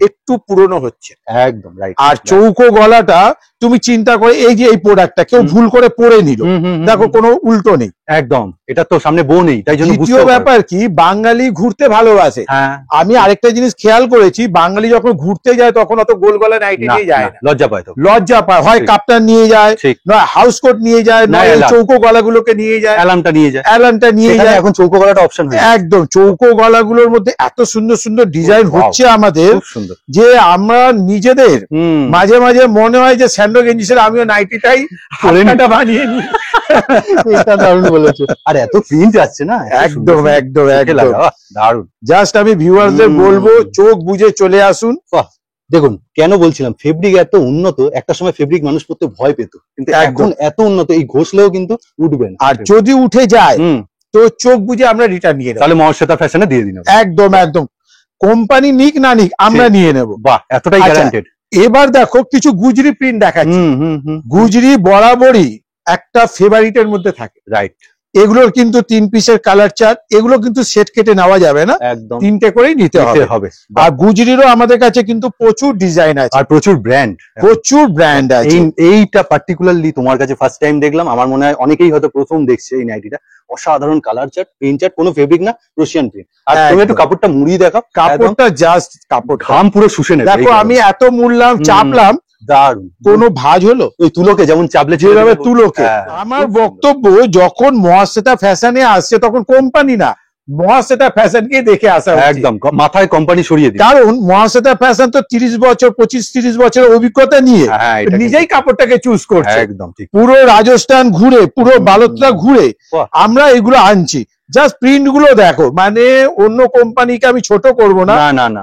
একটু পুরনো হচ্ছে, একদম রাইট। আর চৌকো গলাটা তুমি চিন্তা করে, এই যে এই প্রোডাক্টটা কেউ ভুল করে পরে নিল, দেখো কোনো উল্টো নেই, একদম। এটা তো সামনে বউ নেই, তাই জন্য দ্বিতীয় ব্যাপার কি, বাঙালি ঘুরতে ভালোবাসে। হ্যাঁ, আমি আরেকটা জিনিস খেয়াল করেছি, বাঙালি যখন ঘুরতে যায় তখন অত গোল গলা নাইটি নিয়ে যায় না, লজ্জা পায় তো, লজ্জা পায়। হয় কাপ্তান নিয়ে যায়, ঠিক, নয় হাউস কোট নিয়ে যায়, নয় চৌকো গলাগুলোকে নিয়ে যায়, অ্যালামটা নিয়ে যায়, অ্যালানটা নিয়ে যায়। এখন চৌকো গলাটা অপশন হয়ে গেছে। একদম, চৌকো গলাগুলোর মধ্যে এত সুন্দর সুন্দর ডিজাইন হচ্ছে আমাদের, খুব সুন্দর। যে আমরা নিজেদের মাঝে মাঝে মনে হয় যে স্যান্ডো গেঞ্জি ছেড়ে আমিও নাইটিটাই হালকাটা বানিয়ে নিই। এটা দারুণ বলেছো। আর এত প্রিন্ট আছে না, একদম একদম একদম দারুণ। জাস্ট আমি ভিউয়ারদের বলবো চোখ বুজে চলে আসুন। দেখুন, কেন বলছিলাম ফেব্রিক এত উন্নত, একটা সময় ফেব্রিক মানুষ পরতে ভয় পেত, কিন্তু এখন এত উন্নত, এই ঘষলেও কিন্তু উঠবে না। আর যদি উঠে যায় তো চোখ বুজে আমরা রিটার্ন নিয়ে নেব, তাহলে মহাশ্বেতা ফ্যাশনে দিয়ে দিন। একদম একদম, কোম্পানি নিক না নিক আমরা নিয়ে নেব। বাহ, এতটাই গ্যারান্টেড। এবার দেখো কিছু গুজরি প্রিন্ট দেখাচ্ছি। গুজরি বরাবরই একটা ফেভারিটের মধ্যে থাকে, রাইট। এগুলোর কিন্তু 3 পিসের কালার চার্ট, এগুলো কিন্তু সেট কেটে নেওয়া যাবে না, একদম 3টে করেই নিতে হবে। আর গুজরিরও আমাদের কাছে কিন্তু প্রচুর ডিজাইন আছে, আর প্রচুর ব্র্যান্ড আছে। এইটা পার্টিকুলারলি তোমার কাছে ফার্স্ট টাইম দেখলাম, আমার মনে হয় অনেকেই হয়তো প্রথম দেখছে এই নাইটিটা। অসাধারণ কালার চার্ট, প্রিন্ট চার্ট, কোনো ফেব্রিক না, ক্রোশিয়ান প্রিন্ট। আর তুমি একটু কাপড়টা মুড়িয়ে দেখাও, কাপড়টা জাস্ট কাপড় ঘাম পুরো শুষে নেবে। দেখো, আমি এত মুড়লাম, চাপলাম, দারুণ। কোনো ভাঁজ হলো? ওই তুলোকে যেমন চাপলে যেভাবে তুলোকে। আমার বক্তব্য, যখন মহাশ্বেতা ফ্যাশনে আসছে তখন কোম্পানি না, মহাশ্বেতা ফ্যাশনকে দেখে আসা উচিত। একদম, মাথায় কোম্পানি সরিয়ে দিই। কারণ মহাশ্বেতা ফ্যাশন তো 30 বছর 25-30 বছরের অভিজ্ঞতা নিয়ে নিজেই কাপড়টাকে চুজ করছে। একদম ঠিক। পুরো রাজস্থান ঘুরে, পুরো বালোতরা ঘুরে আমরা এগুলো আনছি। জাস্ট প্রিন্ট গুলো দেখো, মানে অন্য কোম্পানিকে আমি ছোট করব না,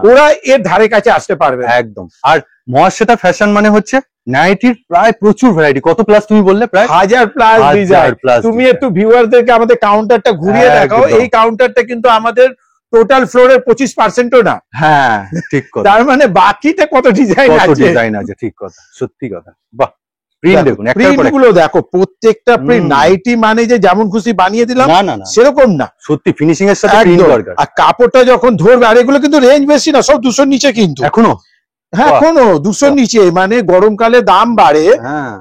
ওরা এর ধারে কাছে আসতে পারবে একদম। আর মহাশ্বেতা ফ্যাশন মানে হচ্ছে নাইটির প্রায় প্রচুর ভ্যারাইটি। কত প্লাস তুমি বললে? প্রায় 1000+ ডিজাইন। তুমি একটু ভিউয়ারদেরকে আমাদের কাউন্টারটা ঘুরিয়ে দেখাও। এই কাউন্টারটা কিন্তু আমাদের টোটাল ফ্লোরের 25%ও না। হ্যাঁ, ঠিক কথা। তার মানে বাকিতে কত ডিজাইন আছে। ঠিক কথা, সত্যি কথা। বাহ, প্রিন্ট দেখুন, প্রিন্ট গুলো দেখো, প্রত্যেকটা প্রিন্ট। নাইটি মানে যে যেমন খুশি বানিয়ে দিলাম না, সেরকম না, সত্যি ফিনিশিং এর সাথে প্রিন্ট দরকার। আর কাপড়টা যখন ধরবে, আর এগুলো কিন্তু রেঞ্জ বেশি না, সব 200 নিচে কিন্তু এখনো। হ্যাঁ, এখনো 200 নিচে, মানে গরমকালে দাম বাড়ে,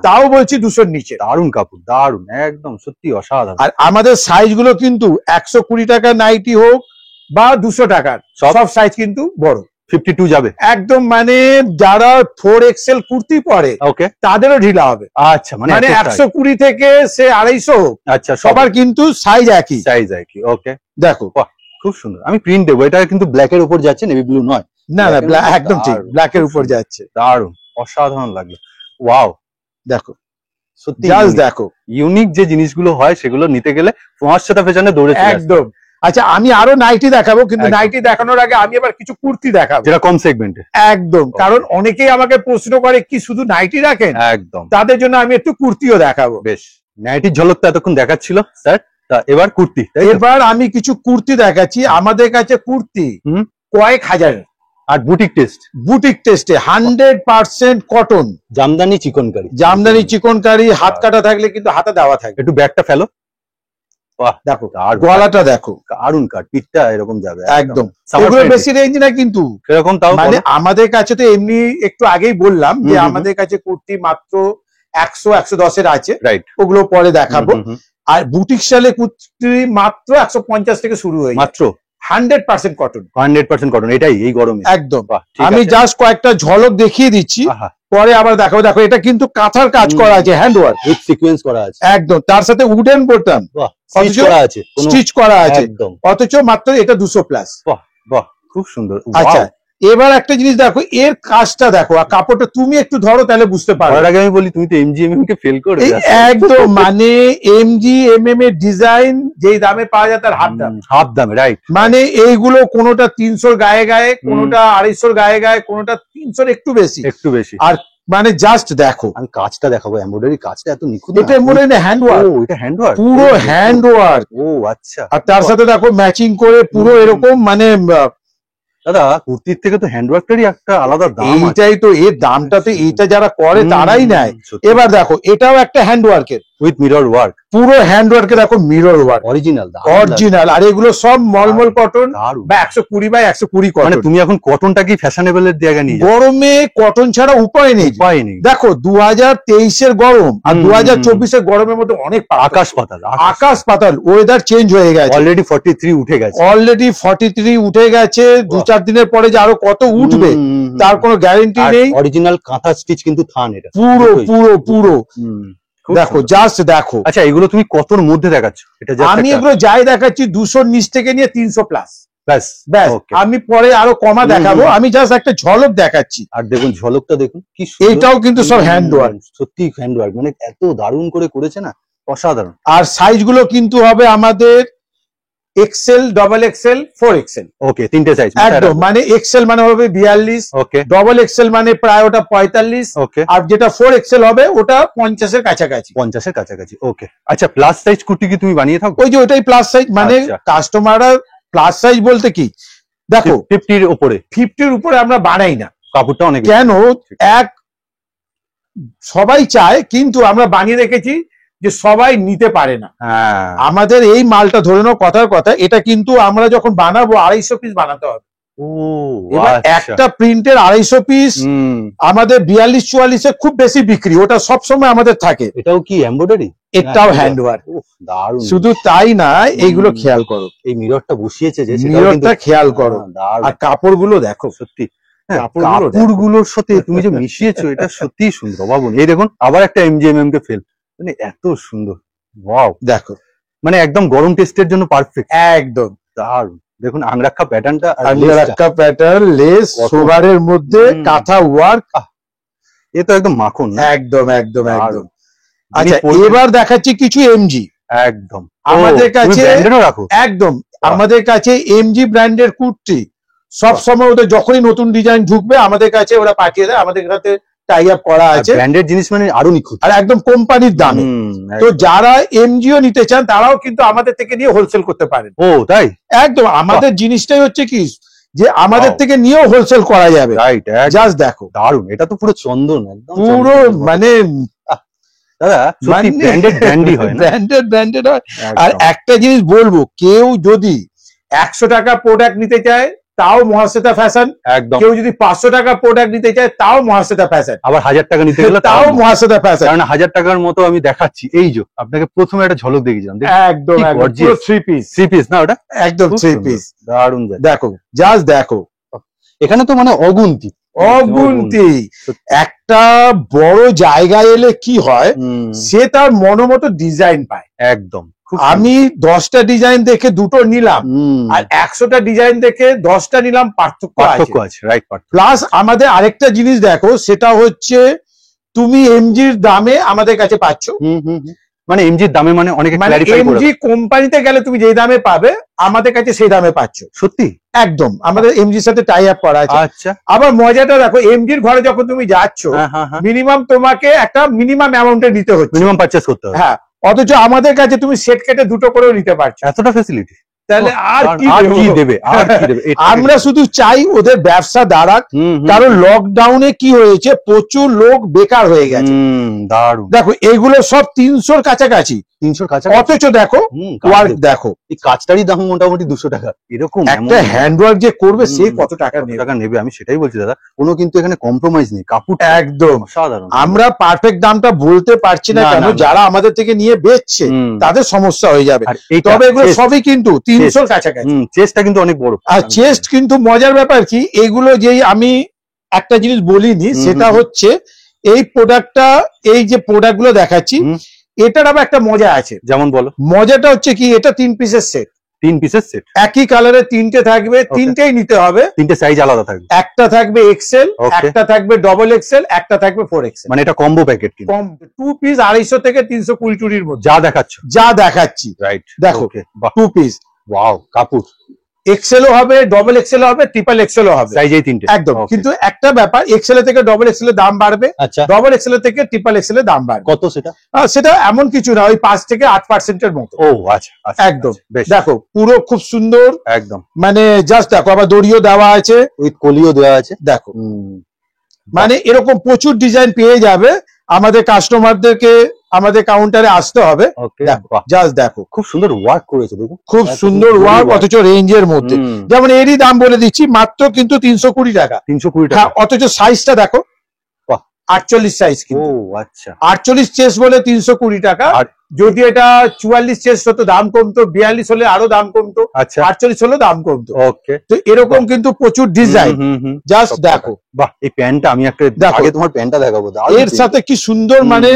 তাও বলছি 200 নিচে। দারুণ কাপড়, দারুণ, একদম সত্যি অসাধারণ। আর আমাদের সাইজ গুলো কিন্তু 120 টাকার নাইটি হোক বা 200 টাকার, সব সাইজ কিন্তু বড়। 52 যাবে একদম, মানে যারা 4XL কুর্তি পরে তাদেরও ঢিলা হবে। আচ্ছা, মানে 120 থেকে সে 250 হোক, আচ্ছা, সবার কিন্তু সাইজ একই। ওকে, দেখো খুব সুন্দর। আমি প্রিন্ট দেবো, এটা কিন্তু ব্ল্যাক এর উপর যাচ্ছে, নেভি ব্লু নয়। না না, একদম ঠিক, ব্ল্যাক এর উপর যাচ্ছে। দারুণ, অসাধারণ লাগলো। ওয়াও, দেখো সত্যি দেখো, ইউনিক যে জিনিসগুলো হয় সেগুলো নিতে গেলে মহাশ্বেতা ফ্যাশনে দৌড়ে একদম। আচ্ছা, আমি আরো নাইটি দেখাবো, কিন্তু নাইটি দেখানোর আগে আমি এবার কিছু কুর্তি দেখাবো, যেটা কম সেগমেন্টে। একদম, কারণ অনেকেই আমাকে প্রশ্ন করে কি শুধু নাইটি রাখেন, একদম, তাদের জন্য আমি একটু কুর্তিও দেখাবো। বেশ, নাইটির ঝলকটা এতক্ষণ দেখাচ্ছিল স্যার, তা এবার কুর্তি। এবার আমি কিছু কুর্তি দেখাচ্ছি। আমাদের কাছে কুর্তি কয়েক হাজার, আর বুটিক টেস্টে 100% কটন, জামদানি চিকনকারি, হাত কাটা থাকলে কিন্তু হাতে দেওয়া থাকে। একটু ব্যাগটা ফেলো, দেখো গলাটা দেখো, দারুণ কাট, পিঠটা এরকম যাবে একদম। এগুলো বেশি রেঞ্জ না কিন্তু, এরকম তাও মানে আমাদের কাছে তো এমনি একটু আগেই বললাম যে আমাদের কাছে কুর্তি মাত্র 100-110 এর আছে, ওগুলো পরে দেখাবো। আর বুটিক স্টাইলে কুর্তি মাত্র 150 থেকে শুরু হয়ে, মাত্র 100% কটন। 100% কটন, এটাই এই গরমে একদম। বাহ, ঠিক আমি আছে। জাস্ট কয়েকটা ঝলক দেখিয়ে দিচ্ছি, আহা, পরে আবার দেখাবো। দেখো এটা কিন্তু কাঁথার কাজ করা আছে, হ্যান্ড ওয়ার্ক উইথ সিকোয়েন্স করা আছে, একদম। তার সাথে উডেন বোতাম বাহ, স্টিচ করা আছে, কোনো স্টিচ করা আছে, একদম, অথচ মাত্র এটা 200+। বাহ বাহ, খুব সুন্দর। আচ্ছা, Wow! এবার একটা জিনিস দেখো, এর কাজটা দেখো, আর কাপড়টা তুমি একটু ধরো তাহলে বুঝতে পারবে। তার আগে আমি বলি, তুমি তো এমজিএমএম কে ফেল করে এই একদম, মানে MGMM এর ডিজাইন যেই দামে পাওয়া যায় তার হাফ দাম। হাফ দামে, রাইট। মানে এইগুলো কোনোটা 300 গায়ে গায়ে, কোনোটা 250 গায়ে গায়ে, কোনোটা 300 একটু বেশি, একটু বেশি। আর মানে জাস্ট দেখো, আমি কাজটা দেখাবো, এমব্রয়ডারি কাজটা এত নিখুঁত। এটা এমব্রয়ডারি হ্যান্ড ওয়ার্ক, ও এটা হ্যান্ড ওয়ার্ক, পুরো হ্যান্ড ওয়ার্ক। ও আচ্ছা। আর তার সাথে দেখো ম্যাচিং করে পুরো এরকম, মানে দাদা কুর্তির থেকে তো হ্যান্ড ওয়ার্কটারই একটা আলাদা দাম আছে। এইটাই তো, এর দামটা তো এইটা যারা করে তারাই নেয়। সত্যি। এবার দেখো, এটাও একটা হ্যান্ড ওয়ার্কের, উইথ মিরর ওয়ার্ক, পুরো হ্যান্ড ওয়ার্কে দেখো মিরর ওয়ার্ক, অরিজিনাল অরিজিনাল। আর এগুলো সব মলমল কটন দারুণ। বা 120 বাই 120 মানে কটন। তুমি এখন কটনটা কি ফ্যাশনেবল এর জায়গায় নিয়ে যাচ্ছ? গরমে কটন ছাড়া উপায় নেই। উপায় নেই। দেখো 2023-এর গরম আর 2024-এর গরমের মধ্যে অনেক আকাশ পাতাল, আকাশ পাতাল। ওয়েদার চেঞ্জ হয়ে গেছে, অলরেডি 43 উঠে গেছে, অলরেডি 43 উঠে গেছে। 2-4 দিনের পরে যে আরো কত উঠবে তার কোনো গ্যারান্টি নেই। অরিজিনাল কাঁথা স্টিচ কিন্তু থান এটা পুরো পুরো পুরো খুব দেখো, সুন্দর। জাস্ট দেখো। আচ্ছা, এগুলো তুমি কতর মধ্যে দেখাচ্ছ? এটা just আমি একটা- এগুলো যাই দেখাচ্ছি 200 নিচ থেকে নিয়ে 300+। ব্যাস ব্যাস, okay। আমি পরে আরো কমা দেখাবো, আমি জাস্ট একটা ঝলক দেখাচ্ছি। আর দেখুন ঝলকটা দেখুন কি সুন্দর। এইটাও কিন্তু সব হ্যান্ড ওয়ার্ক, সত্যি হ্যান্ড ওয়ার্ক, মানে এত দারুণ করে করেছে না, অসাধারণ। আর সাইজ গুলো কিন্তু হবে আমাদের XL, XXL, 4XL, ওকে, তিনটে সাইজ একদম। মানে XL মানে হবে 42, ওকে XXL মানে প্রায় ওটা 45, ওকে, আর যেটা 4XL হবে ওটা 50-এর কাছাকাছি। 50-এর কাছাকাছি। ওকে, আচ্ছা, প্লাস সাইজ কুর্তি কি তুমি বানিয়ে থাকো? ওই যে ওটাই প্লাস সাইজ, মানে আচ্ছা। কাস্টমাররা প্লাস সাইজ বলতে কি, দেখো 50-র উপরে 50-র উপরে আমরা বানাই না। কাপড়টা অনেক কেন? এক, সবাই চায় কিন্তু আমরা বানিয়ে রেখেছি যে সবাই নিতে পারে না। হ্যাঁ, আমাদের এই মালটা ধরে নাও, কথার কথা, এটা কিন্তু আমরা যখন বানাবো 250 পিস বানাতে হবে। ও এবার আচ্ছা। একটা প্রিন্টের 250 পিস আমাদের 42-44-এ খুব বেশি বিক্রি, ওটা সব সময় আমাদের থাকে। এটাও কি এমব্রয়ডারি? এটাও হ্যান্ড ওয়ার্ক। দারুণ। শুধু তাই না, এইগুলো খেয়াল করো, এই মিররটা বসিয়েছে যে, সেটাও মিররটা কিন্তু খেয়াল করো, দারুণ। আর কাপড়গুলো দেখো, সত্যি হ্যাঁ, কাপড়গুলো দেখো। কাপড়গুলোর সাথে তুমি যে মিশিয়েছো, এটা সত্যিই সুন্দর। ভাবুন, এই দেখুন আবার একটা এমজিএমএম কে ফেল, মানে এত সুন্দর। ওয়াও, দেখো মানে একদম গরম টেস্টের জন্য পারফেক্ট, একদম। দারুণ। দেখুন আংরাক্ষা প্যাটার্নটা, আর আন্ডার একটা প্যাটার্ন, লেস, কত- সোভারের মধ্যে কাঁথা ওয়ার্ক, এ তো একদম মাখন না? একদম একদম একদম। দারুণ। আচ্ছা, যিনি পরবেন- এবার দেখাচ্ছি কিছু MG। একদম আমাদের কাছে- ব্র্যান্ডেরও রাখো? একদম, আমাদের কাছে MG ব্র্যান্ডের কুর্তি সব সময়, ওদের যখনই নতুন ডিজাইন ঢুকবে আমাদের কাছে ওরা পাঠিয়ে দেয়, আমাদের কাছে টাই আপ করা আছে, ব্র্যান্ডেড জিনিস মানে আরো নিখুঁত, আর একদম কোম্পানির দামে। তো একদম। যারা MGও নিতে চান তারাও কিন্তু আমাদের থেকে নিয়ে হোলসেল করতে পারেন। ও তাই, একদম, আমাদের জিনিসটাই হচ্ছে কি, যে আমাদের Wow. থেকে নিয়েও হোলসেল করা যাবে। রাইট, জাস্ট দেখো, দারুণ। এটা তো পুরো চন্দন, একদম পুরো চন্দন। মানে দাদা সত্যি ব্র্যান্ডেড ব্র্যান্ডই হয় না? ব্র্যান্ডেড হয়। আর একদম। একটা জিনিস বলবো, কেউ যদি 100 টাকা প্রোডাক্ট নিতে চায় তাও মহাশ্বেতা ফ্যাশন, একদম। কেউ যদি 500 টাকা প্রোডাক্ট নিতে চায় তাও মহাশ্বেতা ফ্যাশন, আবার 1000 টাকা নিতে গেলে তাও মহাশ্বেতা ফ্যাশন। কারণ 1000 টাকার মতো আমি দেখাচ্ছি। এই যে আপনাকে প্রথমে একটা ঝলক দেখিয়েছিলাম, একদম কি একদম, gorgeous। পুরো 3 পিস, 3 পিস না ওটা? একদম খুব 3 সুন্দর, পিস। দারুণ যায়। দেখো, জাস্ট দেখো, এখানে তো মানে অগুন্তি অগুন্তি। একটা বড় জায়গায় এলে কি হয়, সে তার মনোমতো ডিজাইন পায়। একদম। খুব আমি 10টা ডিজাইন দেখে দুটো নিলাম, আর 100টা ডিজাইন দেখে 10টা নিলাম, পার্থক্য আছে। পার্থক্য আছে, রাইট, পার্থক্য। প্লাস আমাদের আরেকটা জিনিস দেখো, সেটা হচ্ছে তুমি MGর দামে আমাদের কাছে পাচ্ছ। মানে এমজির দামে, মানে অনেকে মানে ক্ল্যারিফাই করে MG কোম্পানিতে গেলে তুমি যেই দামে পাবে আমাদের কাছে সেই দামে পাচ্ছ। সত্যি? একদম, আমাদের MGর সাথে টাই আপ করা আছে। আচ্ছা, আবার মজাটা দেখো, MGর ঘরে যখন তুমি যাচ্ছ, হ্যাঁ হ্যাঁ হ্যাঁ, মিনিমাম তোমাকে একটা মিনিমাম অ্যামাউন্টে নিতে হচ্ছে। মিনিমাম পারচেজ করতে হবে। হ্যাঁ, অথচ আমাদের কাছে তুমি সেট কেটে দুটো করেও নিতে পারছো। এতটা ফ্যাসিলিটি, তাহলে আর কি দেবে, আর কি দেবে? আমরা শুধু চাই ওদের ব্যবসা দাঁড়াক, কারণ লকডাউনে কি হয়েছে, প্রচুর লোক বেকার হয়ে গেছে। দারুণ। দেখো এগুলো সব 300-র কাছাকাছি, 300-র কাছাকাছি। অথচ দেখো ওয়ার্ক দেখো, এই কাজটারই দাম মোটামুটি 200 টাকা এরকম। একটা হ্যান্ড ওয়ার্ক যে করবে সে কত টাকা নেবে। টাকা নেবে, আমি সেটাই বলছি দাদা। কোনো কিন্তু এখানে কম্প্রোমাইজ নেই, কাপড় একদম। সাধারণ। আমরা পারফেক্ট দামটা বলতে পারছি না, না, কেন না, না। যারা আমাদের থেকে নিয়ে বেচছে তাদের সমস্যা হয়ে যাবে। আর এইটা তবে এগুলো শেষ। সবই কিন্তু 300 কাছাকাছি। চেস্টটা কিন্তু অনেক বড়। আর চেস্ট কিন্তু মজার ব্যাপার কি, এগুলো যেই আমি একটা জিনিস বলিনি, সেটা হচ্ছে এই প্রোডাক্টটা, এই যে প্রোডাক্ট গুলো দেখাচ্ছি, এটার আবার একটা মজা আছে। যেমন বলো। মজাটা হচ্ছে কি, এটা 3 পিসের সেট। 3 পিসের সেট, একই কালারের 3টে থাকবে, 3টেই নিতে হবে। 3টে সাইজ আলাদা থাকবে। একটা থাকবে এক্সেল, একটা থাকবে ডবল এক্সেল, একটা থাকবে 4XL। মানে এটা কম্বো প্যাকেট। কম 2 পিস 250 থেকে 320 টুরির মধ্যে যা দেখাচ্ছ, যা দেখাচ্ছি। রাইট, দেখো 2 পিস। ওয়াও, কাপড় এক্সেলও হবে, ডবল এক্সেলও হবে, ট্রিপল এক্সেলও হবে, সাইজ এই 3টে একদম। কিন্তু একটা ব্যাপার, এক্সেল থেকে ডবল এক্সেল এর দাম বাড়বে, আচ্ছা, ডবল এক্সেল থেকে ট্রিপল এক্সেল এর দাম বাড়বে। কত সেটা? সেটা এমন কিছু না, ওই 5 থেকে 8% এর মতো। ও আচ্ছা, একদম। দেখো পুরো খুব সুন্দর, একদম। মানে জাস্ট দেখো, আবার দড়িও দেওয়া আছে, ওই কলিও দেওয়া আছে, দেখো। মানে এরকম প্রচুর ডিজাইন পেয়ে যাবে। আমাদের কাস্টমারদেরকে আমাদের কাউন্টারে আসতে হবে। জাস্ট দেখো, খুব সুন্দর ওয়ার্ক করেছে, দেখো খুব সুন্দর ওয়ার্ক, অথচ রেঞ্জের মধ্যে। যেমন এরই দাম বলে দিচ্ছি, মাত্র কিন্তু 320 টাকা। 320 টাকা, অথচ সাইজটা দেখো 48 সাইজ। ও আচ্ছা, 48 চেস্ট বলে 320 টাকা। যদি এটা 44 চেস্ট হতো দাম কমতো, 42 হলে আরো দাম কমতো, 48 হলে দাম কমতো। ওকে, তো এরকম কিন্তু প্রচুর ডিজাইন। জাস্ট দেখো, বাহ, এই প্যান্টটা আমি একটা আগে তোমার প্যান্টটা দেখাবো, এর সাথে কি সুন্দর। মানে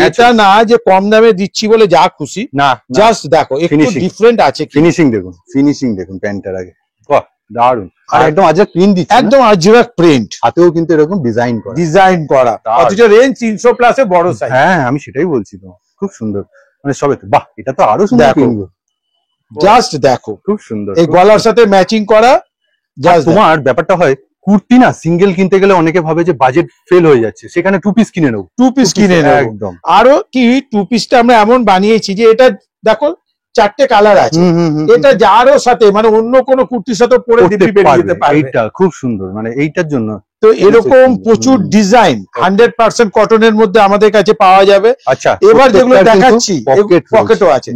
এটা না যে কম দামে দিচ্ছি বলে যা খুশি না, জাস্ট দেখো একটু ডিফারেন্ট আছে। ফিনিশিং দেখুন, প্যান্টটার আগে, বাহ, দারুন। আর একদম আজরাক প্রিন্ট দিচ্ছে, একদম আজরাক প্রিন্ট, হাতেও কিন্তু এরকম ডিজাইন করা। অথচ রেঞ্জ 300 প্লাসে বড় সাইজ। হ্যাঁ, আমি সেটাই বলছি তো, খুব সুন্দর। মানে সবে, বাহ, এটা তো আরো সুন্দর। জাস্ট দেখো, খুব সুন্দর, এই গলার সাথে ম্যাচিং করা। তোমার ব্যাপারটা হয়, কুর্তি না সিঙ্গেল কিনতে গেলে অনেকে ভাবে যে বাজেট ফেল হয়ে যাচ্ছে, সেখানে 2 পিস কিনে নেবো, 2 পিস কিনে নেবো একদম। আরো কি 2 পিসটা আমরা এমন বানিয়েছি যে এটা দেখো 4টে কালার আছে, এটা যারও সাথে, মানে অন্য কোনো কুর্তির সাথে পরে দিব্যি বেরিয়ে যেতে পারবে। এইটা খুব সুন্দর, মানে এইটার জন্য তো এরকম প্রচুর ডিজাইন 100% কটনের মধ্যে আমাদের কাছে পাওয়া যাবে। আচ্ছা, এবার যেগুলো দেখাচ্ছি পকেটও আছে।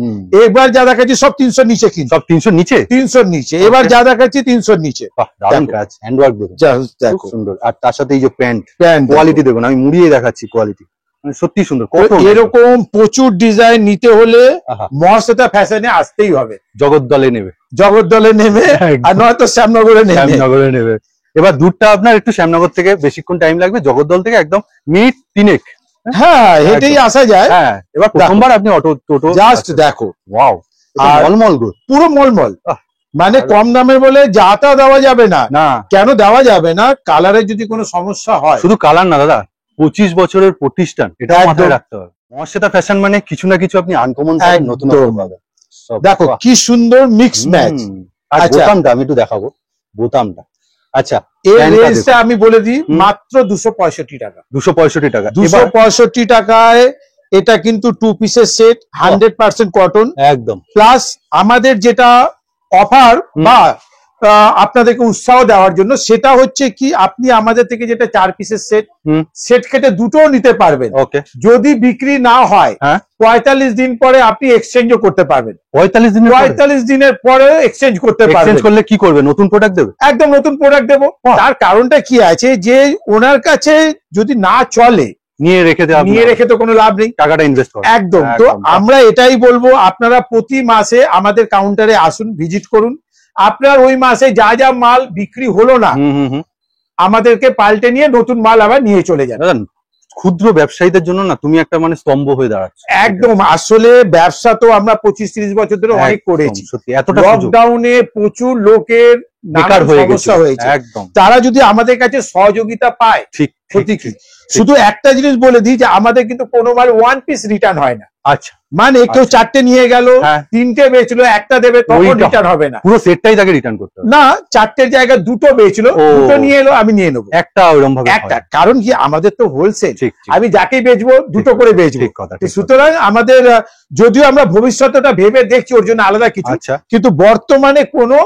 এবার যা দেখাচ্ছি সব 300 নিচে, কিন্তু সব 300 নিচে, 300 নিচে। এবার যা দেখাচ্ছি 300 নিচে। দারুণ কাজ, হ্যান্ডওয়ার্ক দেখুন, দেখো সুন্দর। আর তার সাথে এই যে প্যান্ট কোয়ালিটি দেখুন, আমি মুড়িয়ে দেখাচ্ছি কোয়ালিটি, মানে সত্যি সুন্দর। এরকম প্রচুর ডিজাইন নিতে হলে মহাশ্বেতা ফ্যাশনে আসতেই হবে। জগদ্দলে নেবে, আর নয়তো শ্যামনগরে নেবে। এবার দূরটা আপনার একটু শ্যামনগর থেকে বেশিক্ষণ টাইম লাগবে, জগদ্দল থেকে একদম মিনিট 3 হ্যাঁ, হেঁটেই আসা যায়। হ্যাঁ, এবার প্রথমবার আপনি অটো টোটো জাস্ট দেখো, ওয়াও, আর মলমল গো, পুরো মলমল। মানে কম দামে বলে যাতা দেওয়া যাবে না। কেন দেওয়া যাবে না? কালারের যদি কোনো সমস্যা হয়, শুধু কালার না দাদা, 25 বছরের প্রতিষ্ঠান, এটা মাথায় রাখতে হবে। মহাশ্বেতা ফ্যাশন মানে কিছু না কিছু আপনি আনকমন পাবেন, নতুন পাবেন। দেখো কি সুন্দর মিক্স ম্যাচ। আর বোতামটা আমি একটু দেখাবো, বোতামটা। আচ্ছা, এর রেঞ্জটা আমি বলে দিই, মাত্র 265 টাকা। 265 টাকা, 265 টাকায় এটা কিন্তু 2 পিসের সেট, 100% কটন একদম। প্লাস আমাদের যেটা অফার বা আপনাদেরকে উৎসাহ দেওয়ার জন্য, সেটা হচ্ছে কি, আপনি আমাদের থেকে যেটা 4 পিসের সেট কেটে দুটোও নিতে পারবেন। যদি বিক্রি না হয় 45 দিন পরে আপনি এক্সচেঞ্জও করতে পারবেন। 45 দিনের পরে এক্সচেঞ্জ করতে পারবেন। এক্সচেঞ্জ করলে কি করবে? নতুন প্রোডাক্ট দেবে? একদম নতুন প্রোডাক্ট দেবো। তার কারণটা কি আছে, যে ওনার কাছে যদি না চলে, নিয়ে রেখে তো কোনো লাভ নেই, টাকাটা ইনভেস্ট করো। একদম। তো আমরা এটাই বলবো, আপনারা প্রতি মাসে আমাদের কাউন্টারে আসুন, ভিজিট করুন। আপনার ওই মাসে যা যা মাল বিক্রি হলো না, আমাদেরকে পাল্টে নিয়ে নতুন মাল আবার নিয়ে চলে যান। ক্ষুদ্র ব্যবসায়ীদের জন্য না তুমি একটা মানে স্তম্ভ হয়ে দাঁড়াচ্ছ। একদম। আসলে ব্যবসা তো আমরা 25-30 বছর ধরে অনেক করেছি। লকডাউনে প্রচুর লোকের বেকার সমস্যা হয়েছে। একদম। তারা যদি আমাদের কাছে সহযোগিতা পায়, ঠিক শুধু একটা জিনিস বলে দিই, যে আমাদের কিন্তু কোনো মাল 1 পিস রিটার্ন হয় না। আচ্ছা, মানে কেউ 4টে নিয়ে গেল, 3টে বেচলো, একটা দেবে, তখন রিটার্ন হবে না, পুরো সেটটাই তাকে রিটার্ন করতে হবে। না, 4টের জায়গায় 2টো বেচলো, 2টো নিয়ে এলো, আমি নিয়ে নেবো একটা, ওইরকম ভাবে একটা। কারণ কি, আমাদের তো হোলসেল, আমি যাকেই বেচবো 2টো করে বেচবো। সুতরাং আমাদের, যদিও আমরা ভবিষ্যৎটা ভেবে দেখছি ওর জন্য আলাদা কিছু, কিন্তু বর্তমানে কোনো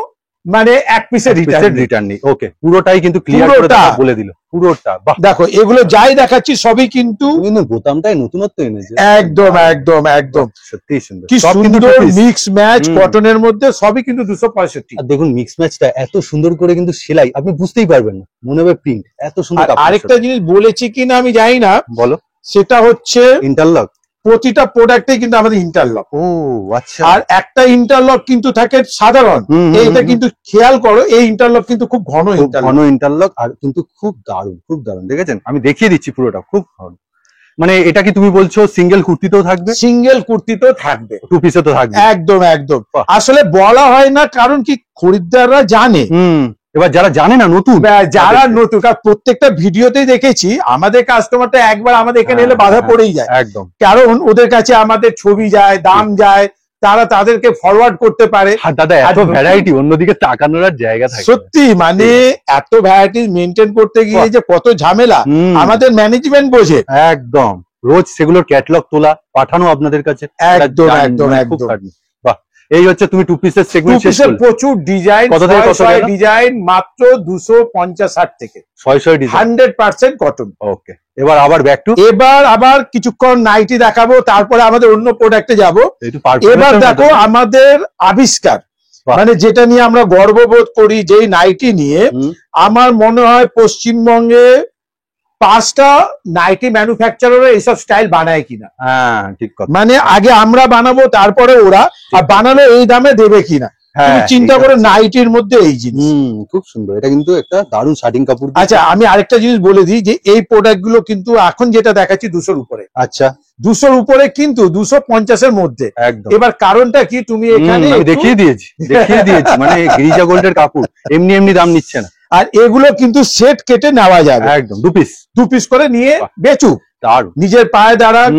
মানে 1 পিসের রিটার্ন নেই। ওকে, পুরোটাই কিন্তু ক্লিয়ার করে বলে দিল, পুরোটা। দেখো, এগুলো যাই দেখাচ্ছি সবই কিন্তু বোতামটাই নতুনত্ব এনেছে। একদম একদম একদম, সত্যি সুন্দর। কি সুন্দর মিক্স ম্যাচ কটনের মধ্যে, সবই কিন্তু 265। আর দেখুন মিক্স ম্যাচটা এত সুন্দর করে কিন্তু সেলাই, আপনি বুঝতেই পারবেন না, মনে হবে প্রিন্ট এত সুন্দর। আরেকটা জিনিস বলেছি কিনা আমি জানি না, বলো। সেটা হচ্ছে ইন্টারলক। প্রতিটা প্রোডাক্টে কিন্তু আমাদের ইন্টারলক। ও আচ্ছা। আর একটা ইন্টারলক কিন্তু থাকে সাধারণ, এইটা কিন্তু খেয়াল করো এই ইন্টারলক কিন্তু খুব ঘন ইন্টারলক, আর কিন্তু খুব দারুণ, খুব দারুণ। দেখেছেন, আমি দেখিয়ে দিচ্ছি পুরোটা, খুব ভালো। মানে এটা কি তুমি বলছো সিঙ্গেল কুর্তিতেও থাকবে? সিঙ্গেল কুর্তিতেও থাকবে, টু পিসে তো থাকবে। একদম একদম। আসলে বলা হয় না, কারণ কি খরিদ্দাররা জানে। এবার যারা জানে না, নতুন, যারা নতুন, কারণ প্রত্যেকটা ভিডিওতেই দেখেছি আমাদের কাস্টমারটা একবার আমাদের এখানে এলে বাধা পড়েই যায়। একদম, কারণ ওদের কাছে আমাদের ছবি যায়, দাম যায়, তারা তাদেরকে ফরওয়ার্ড করতে পারে। দাদা এত ভ্যারাইটি, অন্যদিকে তাকানোর আর জায়গা থাকে। সত্যি মানে এত ভ্যারাইটি মেনটেন করতে গিয়ে যে কত ঝামেলা আমাদের ম্যানেজমেন্ট বোঝে। একদম, রোজ সেগুলোর ক্যাটালগ তোলা, পাঠানো আপনাদের কাছে। একদম একদম একদম। বাহ, এই হচ্ছে তুমি টু পিসের সেগমেন্ট শেষ করলে। প্রচুর ডিজাইন, কত থেকে কত ডিজাইন মাত্র 250-60 থেকে 600 ডিজাইন, 100% কটন। ওকে, এবার আবার ব্যাক টু, এবার আবার কিছুক্ষণ নাইটি দেখাবো, তারপরে আমাদের অন্য প্রোডাক্টে যাবো। এবার দেখো আমাদের আবিষ্কার, মানে যেটা নিয়ে আমরা গর্ববোধ করি, যেই নাইটি নিয়ে আমার মনে হয় পশ্চিমবঙ্গে 5টা নাইটি ম্যানুফ্যাকচারার এইসব স্টাইল বানায় কিনা। হ্যাঁ ঠিক কথা, মানে আগে আমরা বানাবো তারপরে ওরা, আর বানালে এই দামে দেবে কিনা। চিন্তা করে নাইটির মধ্যে এই জিনিস খুব সুন্দর। এটা কিন্তু একটা দারুণ শার্টিং কাপড়। আচ্ছা, আমি আরেকটা জিনিস বলে দিই যে এই প্রোডাক্ট গুলো কিন্তু এখন যেটা দেখাচ্ছি 200-র উপরে। আচ্ছা, 200-র উপরে কিন্তু 250-এর মধ্যে। একদম। এবার কারণটা কি তুমি এখানে দেখিয়ে দিয়েছি মানে গিরিজা গোল্ডের কাপড় এমনি এমনি দাম নিচ্ছে না। আর এগুলো কিন্তু সেট কেটে নেওয়া যাবে, একদম দু পিস করে নিয়ে বেচুক, নিজের পায়ে দাঁড়ান।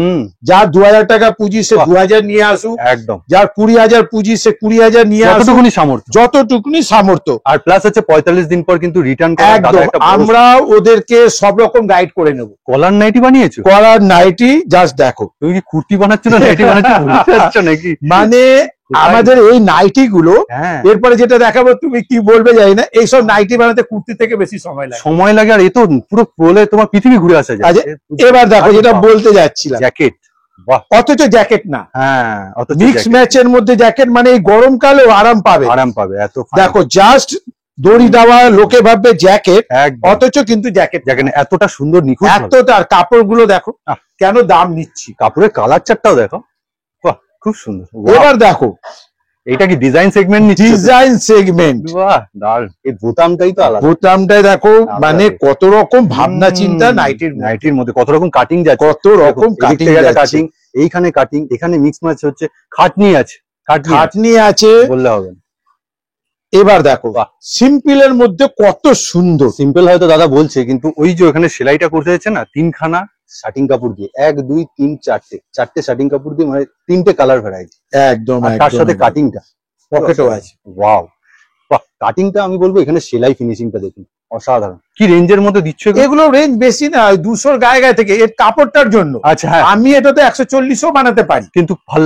যার 2000 টাকা পুঁজি সে 2000 নিয়ে আসুক, একদম। যার 20,000 পুঁজি সে 20,000 নিয়ে আসুক, যতটুকুনি সামর্থ্য। আর প্লাস হচ্ছে 45 দিন পর কিন্তু রিটার্ন করা। একদম, আমরা ওদেরকে সব রকম গাইড করে নেবো। কলার নাইটি বানিয়েছো? কলার নাইটি জাস্ট দেখো। তুমি কি কুর্তি বানাচ্ছ না নাইটি বানাচ্ছ বুঝতে পারছো নাকি? মানে আমাদের এই নাইটি গুলো, এরপরে যেটা দেখাবো তুমি কি বলবে জানি না, এইসব নাইটি বানাতে কুর্তি থেকে বেশি সময় লাগে। আর এ তো পুরো প্রলে তোমার পৃথিবী ঘুরে আসা যায়। এবার দেখো যেটা বলতে যাচ্ছিলাম, জ্যাকেট, অথচ জ্যাকেট না, মিক্স ম্যাচের মধ্যে জ্যাকেট, মানে এই গরমকালেও আরাম পাবে। এত দেখো, জাস্ট দড়ি দেওয়া, লোকে ভাববে জ্যাকেট, অথচ কিন্তু জ্যাকেট এতটা সুন্দর নিখুঁত, এতটা। কাপড় গুলো দেখো কেন দাম নিচ্ছি, কাপড়ের কালার চারটাও দেখো, খুব সুন্দর। এবার দেখো এটা কি ডিজাইন সেগমেন্ট? ডিজাইন সেগমেন্ট, বাহ দারুণ। এই বোতামটাই তো আলাদা, বোতামটাই দেখো, মানে কত রকম ভাবনা চিন্তা নাইটির মধ্যে, কত রকম কাটিং যাচ্ছে, কত রকম কাটিং, এইখানে কাটিং, এখানে মিক্স ম্যাচ হচ্ছে, খাটনি আছে বললে হবে। এবার দেখো সিম্পলের মধ্যে কত সুন্দর। সিম্পল হয়তো দাদা বলছে, কিন্তু ওই যে ওখানে সেলাইটা করতে যাচ্ছে না, 3খানা শার্টিং কাপড় দিয়ে, 1 2 3 4টে শার্টিং কাপড় দিয়ে, মানে 3টে কালার ভ্যারাইটি। একদম, তার সাথে কাটিংটা, পকেটও আছে। ওয়াও, বাহ, কাটিংটা আমি বলবো, এখানে সেলাই ফিনিশিংটা দেখুন অসাধারণ। কি রেঞ্জের মধ্যে দিচ্ছ এগুলো? রেঞ্জ বেশি না, 200-র গায়ে থেকে। এর কাপড়টার জন্য। আচ্ছা, আমি এটাতে 140ও বানাতে পারি, কিন্তু ভাল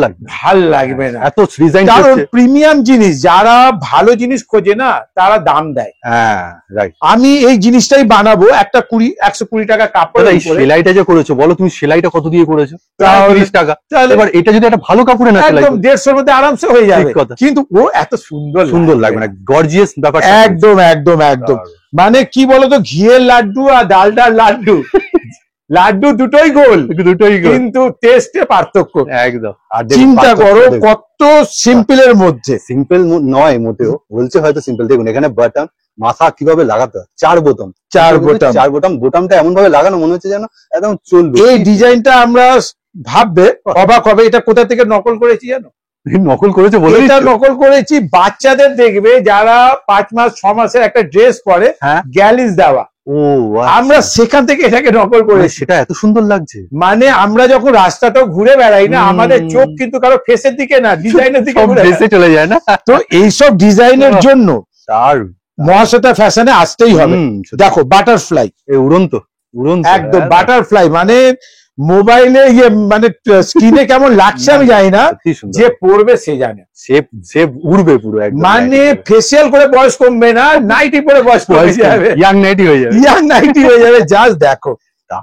লাগবে না এত ডিজাইন। কারণ প্রিমিয়াম জিনিস, যারা ভালো জিনিস খোঁজে না তারা দাম দেয়। আমি এই জিনিসটাই বানাবো, একটা 120 টাকা কাপড়। সেলাইটা যে করেছো, বলো তুমি সেলাইটা কত দিয়ে করেছো? 30 টাকা। এবার এটা যদি একটা ভালো কাপড়ে না সেলাই, একদম 150-র মধ্যে আরামসে হয়ে যাবে, কিন্তু ও এত সুন্দর লাগবে না, গর্জিয়াস ব্যাপার। একদম একদম একদম। মানে কি বলতো, ঘিয়ের লাড্ডু আর ডালডার লাড্ডু, লাড্ডু দুটোই গোল, কিন্তু টেস্টে পার্থক্য। একদম। চিন্তা করো কত সিম্পলের মধ্যে। সিম্পল নয় মোটেও, বলছে হয়তো সিম্পল। দেখুন এখানে বাটন, মাথা কিভাবে লাগাতে হয়, 4 বোতাম, বোতামটা এমন ভাবে লাগানো মনে হচ্ছে যেন একদম চলবে। এই ডিজাইনটা আমরা ভাববে অবাক হবে, এটা কোথা থেকে নকল করেছি জানো? নকল করেছে বলে, এটা নকল করেছি বাচ্চাদের, দেখবে যারা 5 মাস 6 মাসের একটা ড্রেস পরে, গ্যালিস দেওয়া, আমরা সেখান থেকে এটাকে নকল করেছি। সেটা এত সুন্দর লাগছে, মানে আমরা যখন রাস্তাটাও ঘুরে বেড়াই না, আমাদের চোখ কিন্তু কারো ফেসের দিকে না, ডিজাইনের দিকে চলে যায় না। তো এইসব ডিজাইনের জন্য তার মহাশ্বেতা ফ্যাশনে আসতেই হবে। দেখো বাটারফ্লাই, উড়ন্ত, একদম বাটারফ্লাই, মানে মোবাইলে মানে স্ক্রিনে কেমন লাগছে আমি জানি না, যে পড়বে সে জানে, সে উড়বে পুরো, মানে ফেসিয়াল করে বয়স কমবে না, নাইটি পরে বয়স কমে যাবে, ইয়াং নাইটি হয়ে যাবে। জাস্ট দেখো,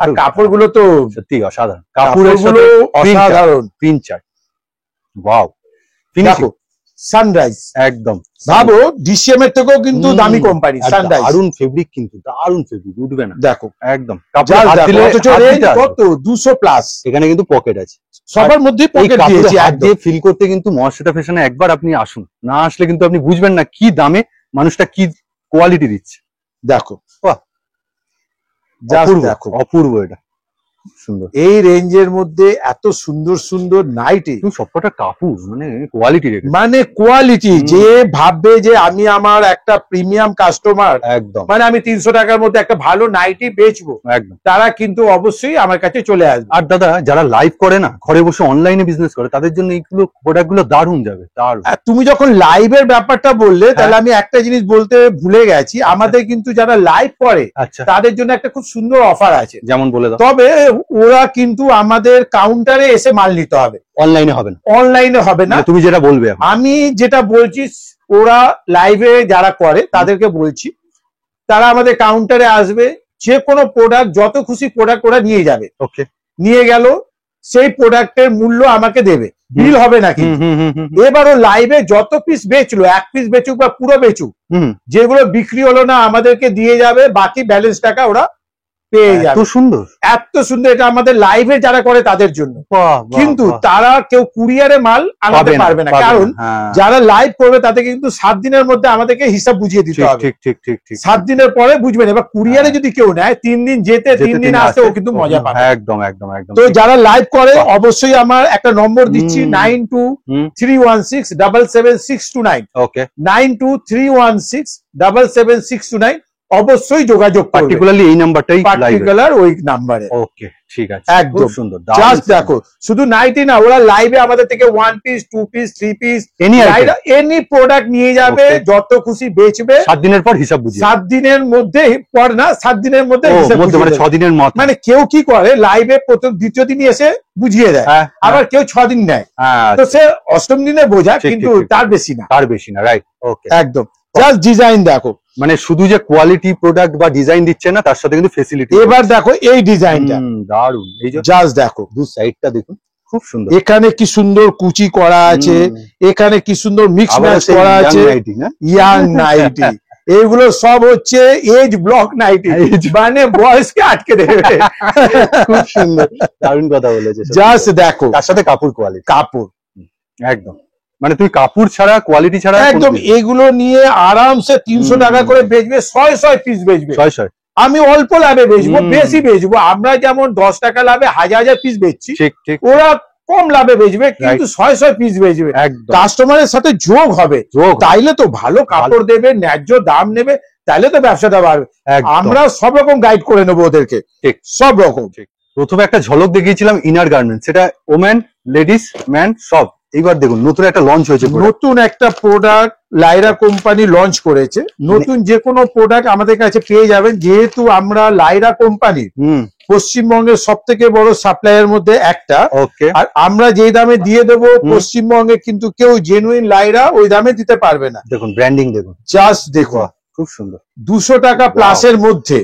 আর কাপড়গুলো তো সত্যি অসাধারণ, কাপড়গুলো অসাধারণ, প্রিন্ট চার্ট, ওয়াও। দেখো সানরাইজ। একদম ভাবো ডিসিএম এর থেকেও কিন্তু দামি কোম্পানি সানরাইজ। দারুন ফেব্রিক, কিন্তু দারুন ফেব্রিক, উঠবে না। দেখো একদম কত 200 প্লাস। এখানে কিন্তু পকেট আছে, সবার মধ্যে পকেট দিয়েছি। হাত দিয়ে ফিল করতে কিন্তু মহাশ্বেতা ফ্যাশনে একবার আপনি আসুন, না আসলে কিন্তু আপনি বুঝবেন না কি দামে মানুষটা কি কোয়ালিটি দিচ্ছে। দেখো বাহ, দেখো অপূর্ব, এটা সুন্দর। এই রেঞ্জের মধ্যে এত সুন্দর সুন্দর নাইটি, সবকটা কাপড় মানে কোয়ালিটি, মানে কোয়ালিটি। যে ভাববে যে আমি আমার একটা প্রিমিয়াম কাস্টমার, একদম মানে আমি 300 টাকার মধ্যে একটা ভালো নাইটি বেচবো, একদম, তারা কিন্তু অবশ্যই আমার কাছে চলে আসবে। আর দাদা যারা লাইভ করে না, ঘরে বসে অনলাইনে বিজনেস করে, তাদের জন্য এইগুলো প্রোডাক্ট গুলো দারুণ যাবে। দারুণ। তুমি যখন লাইভের ব্যাপারটা বললে, তাহলে আমি একটা জিনিস বলতে ভুলে গেছি। আমাদের কিন্তু যারা লাইভ করে আচ্ছা, তাদের জন্য একটা খুব সুন্দর অফার আছে, যেমন বলে দাও। তবে ওরা কিন্তু আমাদের কাউন্টারে এসে মাল নিতে হবে, অনলাইনে হবে না। অনলাইনে হবে না, তুমি যেটা বলবে। আমি যেটা বলছি, ওরা লাইভে যারা করে তাদেরকে বলছি, তারা আমাদের কাউন্টারে আসবে, যে কোনো প্রোডাক্ট, যত খুশি প্রোডাক্ট ওরা নিয়ে যাবে। ওকে, নিয়ে গেল, সেই প্রোডাক্টের মূল্য আমাকে দেবে, বিল হবে না কিন্তু। এবারও লাইভে যত পিস বেচলো, 1 পিস বেচুক বা পুরো বেচুক, যেগুলো বিক্রি হলো না আমাদেরকে দিয়ে যাবে, বাকি ব্যালেন্স টাকা ওরা পেয়ে যাবে। এত সুন্দর, এত সুন্দর। এটা আমাদের লাইভে যারা করে তাদের জন্য। কিন্তু তারা কেউ কুরিয়ারে মাল আনাতে পারবে না, কারণ যারা লাইভ করবে তাদেরকে কিন্তু 7 দিনের মধ্যে আমাদেরকে হিসাব বুঝিয়ে দিতে হবে। ঠিক ঠিক ঠিক ঠিক। 7 দিনের পরে বুঝবেন। এবার কুরিয়ারে যদি কেউ নেয়, 3 দিন যেতে 3 দিন আসতে, ও কিন্তু মজা পাবে। একদম একদম একদম। তো যারা লাইভ করে অবশ্যই আমার একটা নম্বর দিচ্ছি, 9231677629। ওকে, 9231677629, অবশ্যই যোগাযোগ করবে, পার্টিকুলারলি এই নাম্বারটাই, পার্টিকুলার ওই নাম্বারে। ওকে, ঠিক আছে, একদম সুন্দর। জাস্ট দেখো, শুধু নাইটি না, ওরা লাইভে আমাদের থেকে 1 piece 2 piece 3 piece any product নিয়ে যাবে, যত খুশি বেচবে। 7 দিনের পর হিসাব বুঝিয়ে, 7 দিনের মধ্যে পর না, 7 দিনের মধ্যে মানে 6 দিনের মত। মানে কেউ কি করে, লাইভে প্রথম দ্বিতীয় দিনই এসে বুঝিয়ে দেয়, আবার কেউ 6 দিন নেয়, তো সে অষ্টম দিনে বোঝা, কিন্তু তার বেশি না, রাইট। ওকে, একদম। জাস্ট ডিজাইন দেখো, মানে শুধু যে কোয়ালিটি প্রোডাক্ট বা ডিজাইন দিচ্ছে না, তার সাথে কিন্তু ফেসিলিটি। এবার দেখো এই ডিজাইনটা দারুন, এই যে জাস্ট দেখো, দু সাইডটা দেখুন, খুব সুন্দর। এখানে কি সুন্দর কুচি করা আছে, এখানে কি সুন্দর মিক্স ম্যাচ করা আছে, ইয়াং নাইটি। এইগুলো সব হচ্ছে এজ ব্লক নাইটি, মানে বয়সকে আটকে দেবে। খুব সুন্দর, দারুণ কথা বলেছে। জাস্ট দেখো, তার সাথে কাপড় কোয়ালিটি, কাপড় একদম, মানে তুই কাপড় ছাড়া, কোয়ালিটি ছাড়া একদম। এগুলো নিয়ে আরামসে 300 টাকা করে বেচবে, 100 পিস বেচবে। 100 আমি অল্প লাভে বেচবো, বেশি বেচবো। আমরা যেমন 10 টাকা লাভে 1000 পিস বেচছি, ওরা কম লাভে বেচবে, কিন্তু 100 পিস বেচবে। কাস্টমারের সাথে যোগ হবে, তাইলে তো ভালো কাপড় দেবে, ন্যায্য দাম নেবে, তাইলে তো ব্যবসাটা বাড়বে। আমরা সব রকম গাইড করে নেবো ওদেরকে, সব রকম। প্রথমে একটা ঝলক দেখিয়েছিলাম ইনার গার্মেন্টস, সেটা ওমেন, লেডিস, ম্যান সব। এইবার দেখুন নতুন একটা লঞ্চ হয়েছে, নতুন একটা প্রোডাক্ট লাইরা কোম্পানি লঞ্চ করেছে। নতুন যে কোনো প্রোডাক্ট আমাদের কাছে পেয়ে যাবেন, যেহেতু আমরা লাইরা কোম্পানি পশ্চিমবঙ্গের সব থেকে বড় সাপ্লাইয়ের মধ্যে একটা। আর আমরা যে দামে দিয়ে দেবো, পশ্চিমবঙ্গে কিন্তু কেউ জেনুইন লাইরা ওই দামে দিতে পারবে না। দেখুন ব্র্যান্ডিং, দেখুন জাস্ট দেখো, খুব সুন্দর। 200 টাকা প্লাসের মধ্যে,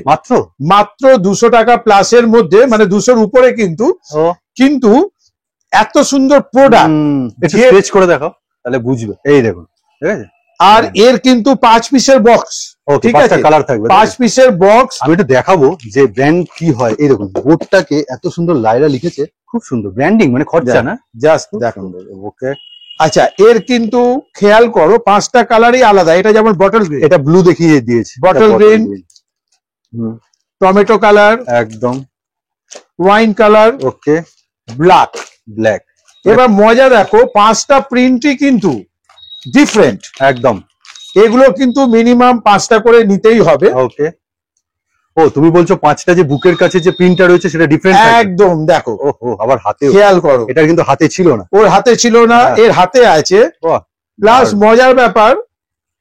মাত্র 200 টাকা প্লাসের মধ্যে, মানে 200-র উপরে কিন্তু এত সুন্দর প্রোডাক্ট। স্ট্রেচ করে দেখো, তাহলে বুঝবে। এই দেখুন, ঠিক আছে। আর এর কিন্তু 5 পিসের বক্স, ঠিক আছে, কালার থাকবে, 5 পিসের বক্স। আমি এটা দেখাবো যে ব্র্যান্ড কি হয়। এই দেখুন, বোর্ডটাকে এত সুন্দর লাইরা লিখেছে, খুব সুন্দর ব্র্যান্ডিং, মানে খরচা না। জাস্ট দেখুন। ওকে, আচ্ছা, এর কিন্তু খেয়াল করো 5টা কালারই আলাদা। এটা যেমন বটল গ্রিন, এটা ব্লু দেখিয়ে দিয়েছে, বটল গ্রিন, টমেটো কালার, একদম ওয়াইন কালার, ওকে, ব্ল্যাক। এবার মজা দেখো, 5টা প্রিন্টই কিন্তু ডিফারেন্ট, একদম। এগুলো কিন্তু মিনিমাম 5টা করে নিতেই হবে। ওকে, ও তুমি বলছো 5টা যে বুকের কাছে যে প্রিন্টটা রয়েছে সেটা ডিফারেন্ট, একদম। দেখো, ওহো, আবার হাতে খেয়াল করো, এটা কিন্তু হাতে ছিল না, ওর হাতে ছিল না, এর হাতে আছে। প্লাস মজার ব্যাপার,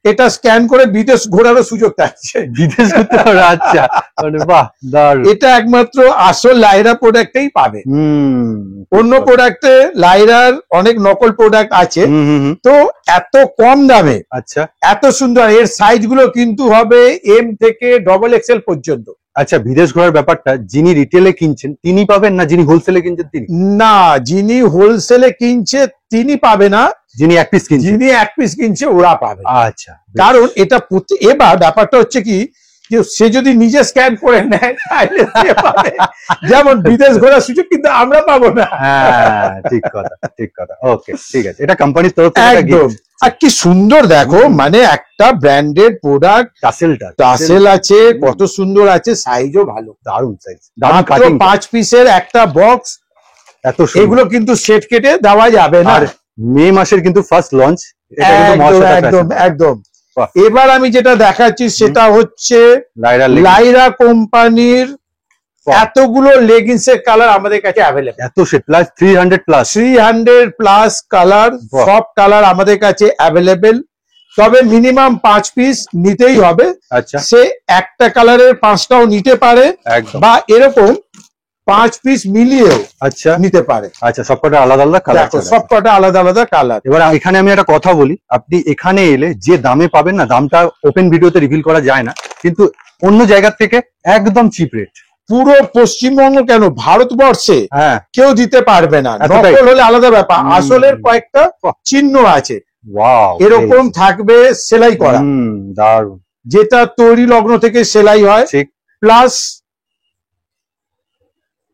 এটা স্ক্যান করে বিদেশ ঘোরারও সুযোগ থাকছে, বিদেশ ঘুরতে পারবে। আচ্ছা, বাহ, দারুণ। এটা একমাত্র আসল লাইরা প্রোডাক্টেই পাবে। অন্য প্রোডাক্টে লাইরার অনেক নকল প্রোডাক্ট আছে, তো এত কম দামে, আচ্ছা, এত সুন্দর। এর সাইজ গুলো কিন্তু হবে M থেকে XXL পর্যন্ত। আচ্ছা, বিদেশ ঘোরার ব্যাপারটা যিনি রিটেলে কিনছেন তিনি পাবেন না, যিনি হোলসেলে কিনছেন তিনি? না, যিনি হোলসেলে কিনছে তিনি পাবে না, যিনি এক পিস কিনছেন, যিনি এক পিস কিনছে ওরা পাবে। আচ্ছা, কারণ এটা এবার ব্যাপারটা হচ্ছে কি, যে সে যদি নিজে স্ক্যান করে নেয় তাহলে সে পাবে, যেমন বিদেশ ঘোরার সুযোগ কিন্তু আমরা পাবো না। হ্যাঁ ঠিক কথা, ঠিক কথা। ওকে, ঠিক আছে, এটা কোম্পানির তরফ থেকে একটা একদম। gift। আর কি সুন্দর দেখো, মানে একটা ব্র্যান্ডেড প্রোডাক্ট, টাসেল আছে, কত সুন্দর আছে, সাইজও ভালো, দারুন সাইজ, দারুন মাত্র কাটিং, 5 পিসের একটা বক্স। এত সুন্দর। এগুলো কিন্তু সেট কেটে দেওয়া যাবে না। আর মে মাসের কিন্তু ফার্স্ট লঞ্চ, এটা কিন্তু একদম মহাশ্বেতা একদম fashion। একদম। বাহ। এবার আমি যেটা দেখাচ্ছি সেটা হচ্ছে লাইরা leggings। লাইরা কোম্পানির বাহ। এতগুলো লেগিংস এর কালার আমাদের কাছে অ্যাভেলেবল, এত set plus 300 plus 300 plus colour, বাহ। সব কালার আমাদের কাছে অ্যাভেলেবেল। তবে মিনিমাম 5 পিস নিতেই হবে। আচ্ছা, সে একটা কালারের 5টাও নিতে পারে, একদম। বা এরকম 5 পিস মিলিয়েও আচ্ছা নিতে পারে। আচ্ছা, সবকটা আলাদা আলাদা কালার। দেখো সবকটা আলাদা আলাদা কালার। এবার এখানে আমি একটা কথা বলি, আপনি এখানে এলে যে দামে পাবেন না, দামটা ওপেন ভিডিওতে রিভিল করা যায় না, কিন্তু অন্য জায়গার থেকে একদম চিপ রেট। পুরো পশ্চিমবঙ্গ কেন ভারতবর্ষে হ্যাঁ, কেউ দিতে পারবে না। এতটাই। নকল হলে আলাদা ব্যাপার, হুম। আসলের কয়েকটা চিহ্ন আছে, ওয়াও, এরকম থাকবে সেলাই করা, দারুন, যেটা তৈরি লগ্ন থেকে সেলাই হয়, ঠিক। প্লাস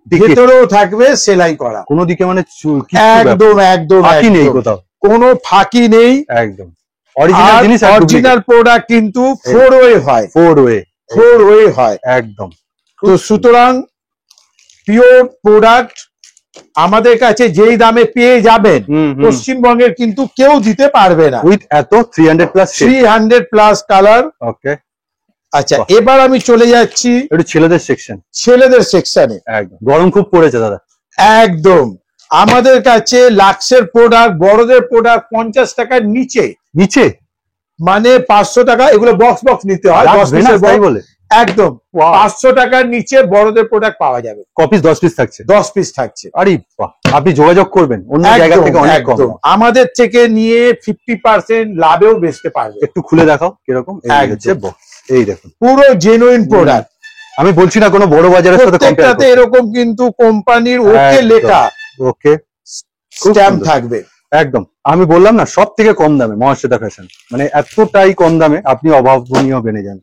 ভেতরেও থাকবে সেলাই করা। কোনো দিকে মানে একদম একদম ফাঁকি নেই একদম। কোথাও, কোনো ফাঁকি নেই। একদম অরিজিনাল জিনিস। অরিজিনাল প্রোডাক্ট কিন্তু 4 ওয়ে হয়, 4 ওয়ে, 4 ওয়ে হয় একদম। তো সুতরাং পিওর প্রোডাক্ট আমাদের কাছে যেই দামে পেয়ে যাবেন, পশ্চিমবঙ্গের কিন্তু কেউ দিতে পারবে না। উইথ এত 300 প্লাস 300 প্লাস কালার। ওকে, আচ্ছা, এবার আমি চলে যাচ্ছি একটু ছেলেদের সেকশন, ছেলেদের সেকশনে। একদম গরম খুব পড়েছে দাদা। একদম আমাদের কাছে লাক্সের প্রোডাক্ট, বড়দের প্রোডাক্ট 50 টাকার নিচে, নিচে মানে 500 টাকা, এগুলো বক্স বক্স নিতে হয়, 10 পিসের তাই বক্স। বলে একদম 500 টাকার নিচে বড়দের প্রোডাক্ট পাওয়া যাবে। কপিস 10 পিস থাকছে, 10 পিস থাকছে। আরে বাহ, আপনি যোগাযোগ করবেন অন্য জায়গা থেকে অনেক কম। একদম আমাদের থেকে নিয়ে 50% লাভেও বেচতে পারবে। একটু খুলে দেখাও কিরকম। এই হচ্ছে box, এই দেখুন পুরো জেনুইন প্রোডাক্ট। আমি বলছি না কোনো বড় বাজারের সাথে কম্পেয়ার প্রত্যেকটাতে এরকম কিন্তু কোম্পানির ওকে লেখা ওকে স্ট্যাম্প থাকবে। একদম, আমি বললাম না সব থেকে কম দামে মহাশ্বেতা ফ্যাশন, মানে এতটাই কম দামে আপনি অভাবনীয় বেনে যান।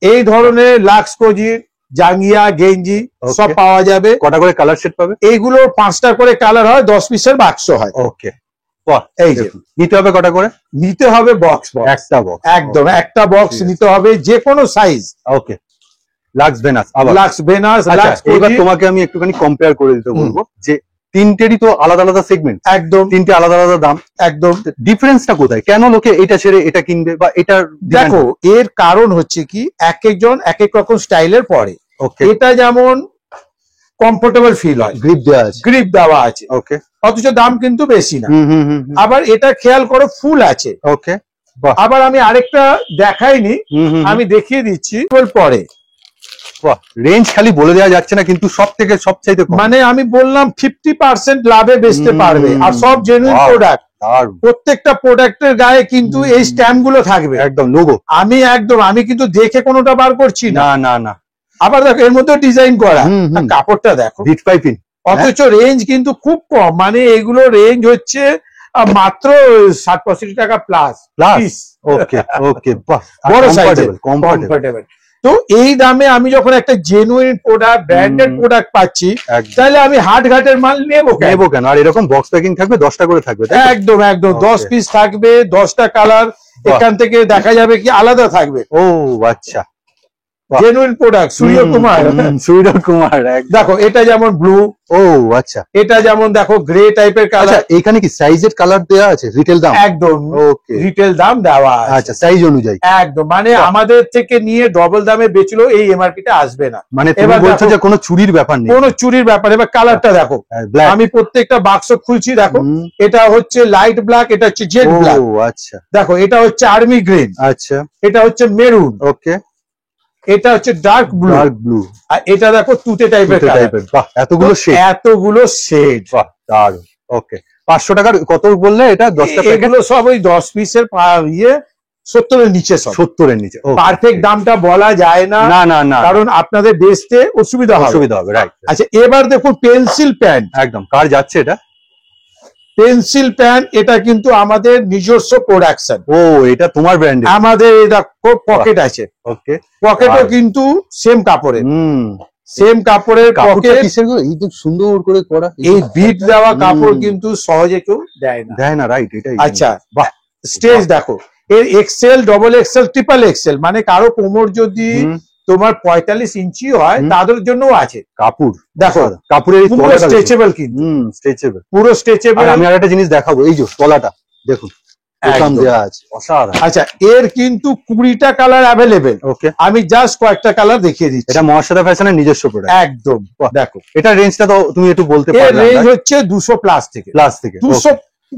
এই ধরনের লাক্স কোজির জাঙ্গিয়া গেঞ্জি সব পাওয়া যাবে। কটা করে কালার সেট পাবে? এইগুলো 5টা করে কালার হয়, 10 পিসের বাক্স হয়। ওকে, বাহ, এই যে নিতে হবে কটা করে? নিতে হবে বক্স বক্স, একটা বক্স, একদম একটা বক্স নিতে হবে, যে কোনো সাইজ। ওকে, লাক্স ভেনাস, আবার লাক্স ভেনাস, আচ্ছা, লাক্স এবার কোজি। তোমাকে আমি একটুখানি কম্পেয়ার করে দিতে বলবো যে তিনটেরই তো আলাদা আলাদা সেগমেন্ট, একদম তিনটে আলাদা আলাদা দাম, একদম। ডিফারেন্সটা কোথায়? কেন লোকে এটা ছেড়ে এটা কিনবে বা এটার? দেখো এর কারণ হচ্ছে কি, এক একজন এক এক রকম স্টাইলের পরে। ওকে, এটা যেমন কমফোর্টেবল ফিল হয়, গ্রিপ দেওয়া আছে, গ্রিপ দেওয়া আছে, ওকে, অথচ দাম কিন্তু বেশি না। হুম, আবার এটা খেয়াল করো ফুল আছে। ওকে, আবার আমি আরেকটা দেখাইনি, আমি দেখিয়ে দিচ্ছি পরে। রেঞ্জ খালি বলে দেওয়া যাচ্ছে না, কিন্তু সব থেকে সবচাইতে কম, মানে আমি বললাম 50% লাভে বেচতে পারবে, আর সব জেনুইন প্রোডাক্ট। প্রত্যেকটা প্রোডাক্টের গায়ে কিন্তু এই স্ট্যাম্প গুলো থাকবে, একদম লোগো। আমি কিন্তু দেখে কোনোটা বার করছি না, না না। আবার দেখো এর মধ্যে ডিজাইন করা, আর কাপড়টা দেখো, বিট পাইপিং, অথচ রেঞ্জ কিন্তু খুব কম। মানে এগুলো রেঞ্জ হচ্ছে মাত্র 60-65 টাকা প্লাস। ওকে ওকে, বড় সাইজের, কমফোর্টেবল। তো এই দামে আমি যখন একটা জেনুইন প্রোডাক্ট, ব্র্যান্ডেড প্রোডাক্ট পাচ্ছি, তাহলে আমি হাট ঘাটের মাল নেবো কেন? আর এরকম বক্স প্যাকিং থাকবে, 10টা করে থাকবে, একদম একদম 10 পিস থাকবে, 10টা কালার। এখান থেকে দেখা যাবে কি আলাদা থাকবে। ও আচ্ছা, জেনুইন প্রোডাক্ট। সূর্যকুমার দেখো এটা যেমন ব্লু, ও আচ্ছা, এটা যেমন দেখো গ্রে টাইপের কালার। এখানে কি সাইজের কালার দেওয়া আছে? রিটেল দাম? একদম, ওকে, রিটেল দাম দেওয়া আছে। আচ্ছা, সাইজ অনুযায়ী একদম, মানে আমাদের থেকে নিয়ে ডবল দামে বেচলো, এই এমআরপি টা আসবে না। মানে তুমি বলছো যে কোনো চুরির ব্যাপার নেই? কোনো চুরির ব্যাপার। এবার কালারটা দেখো, আমি প্রত্যেকটা বাক্স খুলছি, দেখো এটা হচ্ছে লাইট ব্ল্যাক, এটা হচ্ছে জেড ব্ল্যাক, আচ্ছা, দেখো এটা হচ্ছে আর্মি গ্রিন, আচ্ছা, এটা হচ্ছে মেরুন, ওকে, এটা হচ্ছে ডার্ক ব্লু, আর এটা দেখো তুতে টাইপের কালার। বাহ, এতগুলো শেড, বাহ, দারুণ। ওকে, 500 টাকার কত বললে এটা? 10টা প্যাকেট? এগুলো সব ওই 10 পিসের 70-এর নিচে, সব 70-এর নিচে। পারফেক্ট দামটা বলা যায় না, না, কারণ আপনাদের বেচতে অসুবিধা হবে, রাইট। আচ্ছা, এবার দেখুন পেন্সিল প্যান্ট, একদম কার যাচ্ছে এটা? পেন্সিল প্যান্ট এটা কিন্তু আমাদের নিজস্ব প্রোডাকশন। ও এটা তোমার ব্র্যান্ড? আমাদের এটা পকেট আছে, ওকে, পকেটও কিন্তু সেম কাপড়ের, সেম কাপড়ের পকেট। কিসের গো? এই তো সুন্দর করে করা, এই বিট দেওয়া কাপড় কিন্তু সহজে কেউ দেয় না। রাইট, এটাই। আচ্ছা, বাহ, স্টেজ দেখো, এর axel, double axel, triple axel, মানে কারো কোমর যদি তোমার 45 ইঞ্চি হয় তাদের জন্য আছে কাপড়। দেখো কাপড়ের স্ট্রেচেবল, কিন্তু স্ট্রেচেবল, পুরো স্ট্রেচেবল। আমি আর একটা জিনিস দেখাবো, এই যে তলাটা দেখুন, আচ্ছা, এর কিন্তু 20টা কালার অ্যাভেলেবেল। ওকে, আমি জাস্ট কয়েকটা কালার দেখিয়ে দিচ্ছি। এটা মহাশ্বেতা ফ্যাশনের নিজস্ব প্রোডাক্ট একদম। দেখো এটা রেঞ্জটা তো তুমি একটু বলতে পারবে? এর রেঞ্জ হচ্ছে 200 প্লাস থেকে 200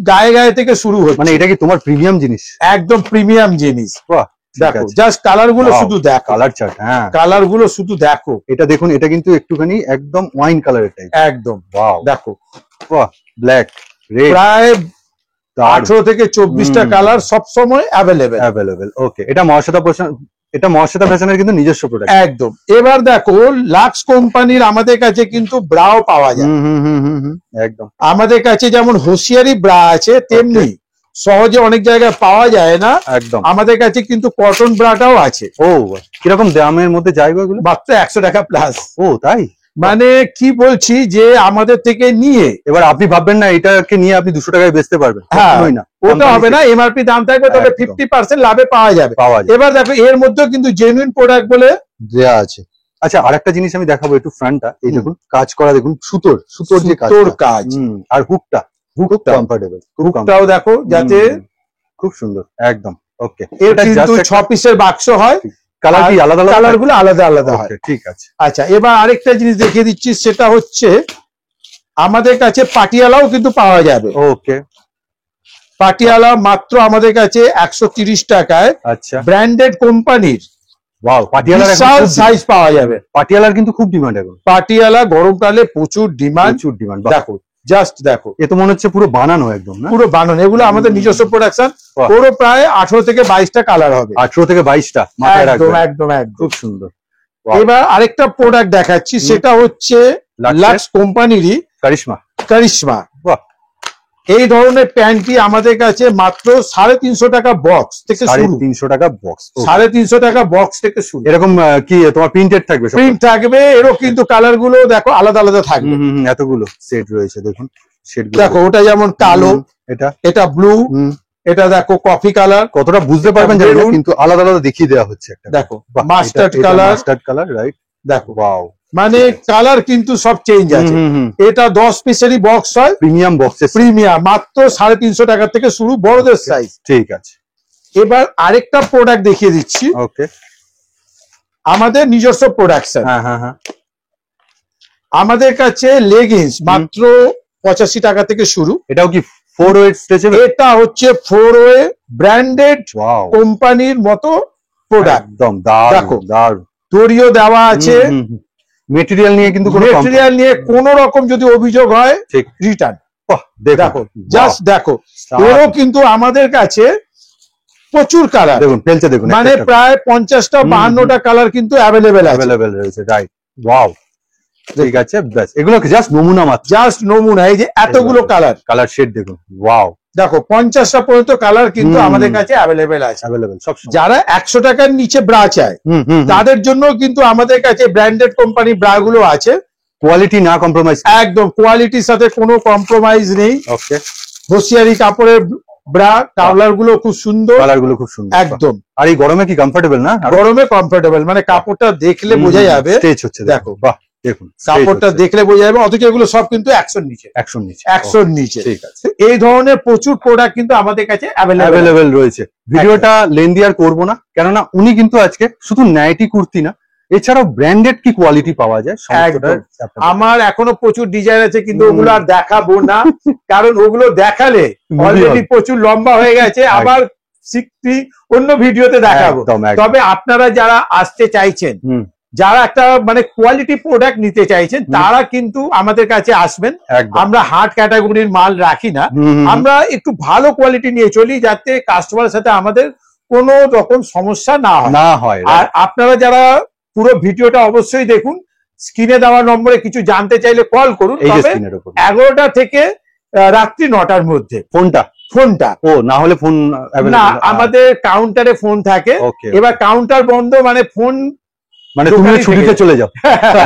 গায়ে থেকে শুরু হচ্ছে। মানে এটা কি তোমার প্রিমিয়াম জিনিস? একদম প্রিমিয়াম জিনিস। বাহ, দেখো জাস্ট কালার গুলো শুধু দেখো, কালার চার্ট, হ্যাঁ কালার গুলো শুধু দেখো। এটা দেখুন, এটা কিন্তু একটুখানি একদম ওয়াইন কালারের টাইপ। একদম, ওয়াও, দেখো, বাহ, ব্ল্যাক, রেড, প্রায় 18 থেকে 24টা কালার সব সময় অ্যাভেলেবেল। ওকে, এটা মহাশ্বেতা ফ্যাশনের কিন্তু নিজস্ব প্রোডাক্ট। একদম। এবার দেখো, লাক্স কোম্পানির আমাদের কাছে কিন্তু ব্রাও পাওয়া যায়। একদম, আমাদের কাছে যেমন হোশিয়ারি ব্রা আছে, তেমনি সহজে অনেক জায়গায় পাওয়া যায় না। একদম, আমাদের কাছে কিন্তু কটন ব্রাটাও আছে। ও কিরকম দামের মধ্যে যাইবে ওগুলো? মাত্র 100 টাকা প্লাস। ও তাই? মানে কি বলছি যে আমাদের থেকে নিয়ে, এবার আপনি ভাববেন না এটাকে নিয়ে আপনি 200 টাকায় বেচতে পারবেন, না, ওটা হবে না। এমআরপি দাম থাকবে, তবে 50% লাভে পাওয়া যাবে। এবার দেখো, এর মধ্যেও কিন্তু জেনুইন প্রোডাক্ট বলে দেয়া আছে। আচ্ছা, আরেকটা জিনিস আমি দেখাবো, একটু ফ্রন্টটা এই দেখুন, কাজ করা দেখুন, সুতোর যে কাজ, আর হুকটা কমফোর্টেবল, হুকটাও দেখো, যাতে খুব সুন্দর, একদম। ওকে, এটা কিন্তু 6 পিসের বাক্স হয়, কালার কি আলাদা আলাদা, কালার গুলো আলাদা আলাদা হয়। ঠিক আছে। আচ্ছা, এবার আরেকটা জিনিস দেখিয়ে দিচ্ছি, সেটা হচ্ছে আমাদের কাছে পাটিয়ালাও কিন্তু পাওয়া যাবে। ওকে, পাটিয়ালা মাত্র আমাদের কাছে 130 টাকায়। আচ্ছা, ব্র্যান্ডেড কোম্পানির। ওয়াও, পাটিয়ালার বিশাল সাইজ পাওয়া যাবে। পাটিয়ালার কিন্তু খুব ডিমান্ড এখন। পাটিয়ালা গরমকালে প্রচুর ডিমান্ড। দেখো, জাস্ট দেখো, এ তো মনে হচ্ছে পুরো বানানো, একদম না? পুরো বানানো। এগুলো আমাদের নিজস্ব প্রোডাকশন। পুরো প্রায় 18 থেকে 22টা কালার হবে। 18 থেকে 22টা, মাথায় রাখবেন। একদম, খুব সুন্দর। এবার আরেকটা প্রোডাক্ট দেখাচ্ছি, সেটা হচ্ছে লাক্স কোম্পানিরই কারিশমা। এই ধরনের প্যান্টটি আমাদের কাছে মাত্র 350 টাকা বক্স থেকে শুরু। 350 টাকা বক্স, 350 টাকা বক্স থেকে শুরু। এরকম কি তোমার প্রিন্টেড থাকবে? প্রিন্ট থাকবে, এরও কিন্তু কালার গুলো দেখো আলাদা আলাদা থাকবে। এতগুলো সেট রয়েছে, দেখুন সেট দেখো, ওটা যেমন কালো, এটা ব্লু, এটা দেখো কফি কালার। কতটা বুঝতে পারবেন জানি না, কিন্তু আলাদা আলাদা দেখিয়ে দেওয়া হচ্ছে। দেখো, মাস্টার্ড কালার, রাইট। দেখো, ওয়াও, মানে কালার কিন্তু সব চেঞ্জ আছে। এটা 10 পিসেরই বক্স হয়, প্রিমিয়াম বক্সে, প্রিমিয়াম, মাত্র 350 টাকা থেকে শুরু, বড়দের সাইজ। ঠিক আছে। এবার আরেকটা প্রোডাক্ট দেখিয়ে দিচ্ছি, ওকে, আমাদের নিজস্ব প্রোডাকশন। আমাদের কাছে লেগিংস মাত্র 85 টাকা থেকে শুরু। এটাও কি 4 ওয়ে স্ট্রেচেবল? এটা হচ্ছে 4 ওয়ে ব্র্যান্ডেড কোম্পানির মতো প্রোডাক্ট। একদম দারুণ, দড়িও দেওয়া আছে। মেটেরিয়াল নিয়ে কিন্তু কোনো রকম যদি অভিযোগ হয়, রিটার্ন। দেখো, জাস্ট দেখো, এরও কিন্তু আমাদের কাছে প্রচুর কালার, দেখুন ফেলছে, দেখুন, মানে প্রায় 50টা 52টা কালার কিন্তু অ্যাভেলেবেল রয়েছে। রাইট, ওয়াও, ঠিক আছে। ব্যাস, এগুলো জাস্ট নমুনা মাত্র, জাস্ট নমুনা। এই যে এতগুলো কালার শেড দেখুন, ওয়াও, দেখো 50টা পর্যন্ত কালার কিন্তু আমাদের কাছে অ্যাভেলেবেল আছে। সব যারা 100 টাকার নিচে ব্রা চায়, তাদের জন্য কিন্তু আমাদের কাছে ব্র্যান্ডেড কোম্পানি ব্রা গুলো আছে। কোয়ালিটি না কম্প্রোমাইজ, একদম কোয়ালিটির সাথে কোনো কম্প্রোমাইজ নেই। ওকে, হোশিয়ারি কাপড়ের ব্রা, কালার গুলো খুব সুন্দর, একদম। আর এই গরমে কি কমফোর্টেবল না? গরমে কমফোর্টেবল, মানে কাপড়টা দেখলে বোঝা যাবে। স্ট্রেচ হচ্ছে, দেখো, বাহ, দেখুন কাপড়টা দেখলে বোঝা যাবে। অথচ এগুলো সব কিন্তু 100 নিচে। ঠিক আছে। এই ধরনের প্রচুর প্রোডাক্ট কিন্তু আমাদের কাছে অ্যাভেলেবেল রয়েছে। ভিডিওটা লেন্দি আর করবো না, কেননা উনি কিন্তু আজকে শুধু নাইটি কুর্তি না, এছাড়াও ব্র্যান্ডেড কি কোয়ালিটি পাওয়া যায়। আমার এখনো প্রচুর ডিজাইন আছে, কিন্তু ওগুলো আর দেখাবো না, কারণ ওগুলো দেখালে অলরেডি প্রচুর লম্বা হয়ে গেছে। আবার অন্য ভিডিওতে দেখাবো। তবে আপনারা যারা আসতে চাইছেন, যারা একটা মানে কোয়ালিটি প্রোডাক্ট নিতে চাইছেন, তারা কিন্তু আমাদের কাছে আসবেন। আমরা হার্ড ক্যাটাগরির মাল রাখি না, আমরা একটু ভালো কোয়ালিটি নিয়ে চলি, যাতে কাস্টমারের সাথে আমাদের কোনো রকম সমস্যা না হয়। আর আপনারা যারা পুরো ভিডিওটা অবশ্যই দেখুন, স্ক্রিনে দেওয়া নম্বরে কিছু জানতে চাইলে কল করুন। 11টা থেকে রাত্রি 9টার মধ্যে। ফোনটা ও না হলে ফোন না, আমাদের কাউন্টারে ফোন থাকে। ওকে, এবার কাউন্টার বন্ধ মানে ফোন মানে তুমি দোকানে ছুটিতে থেকে- চলে যাও।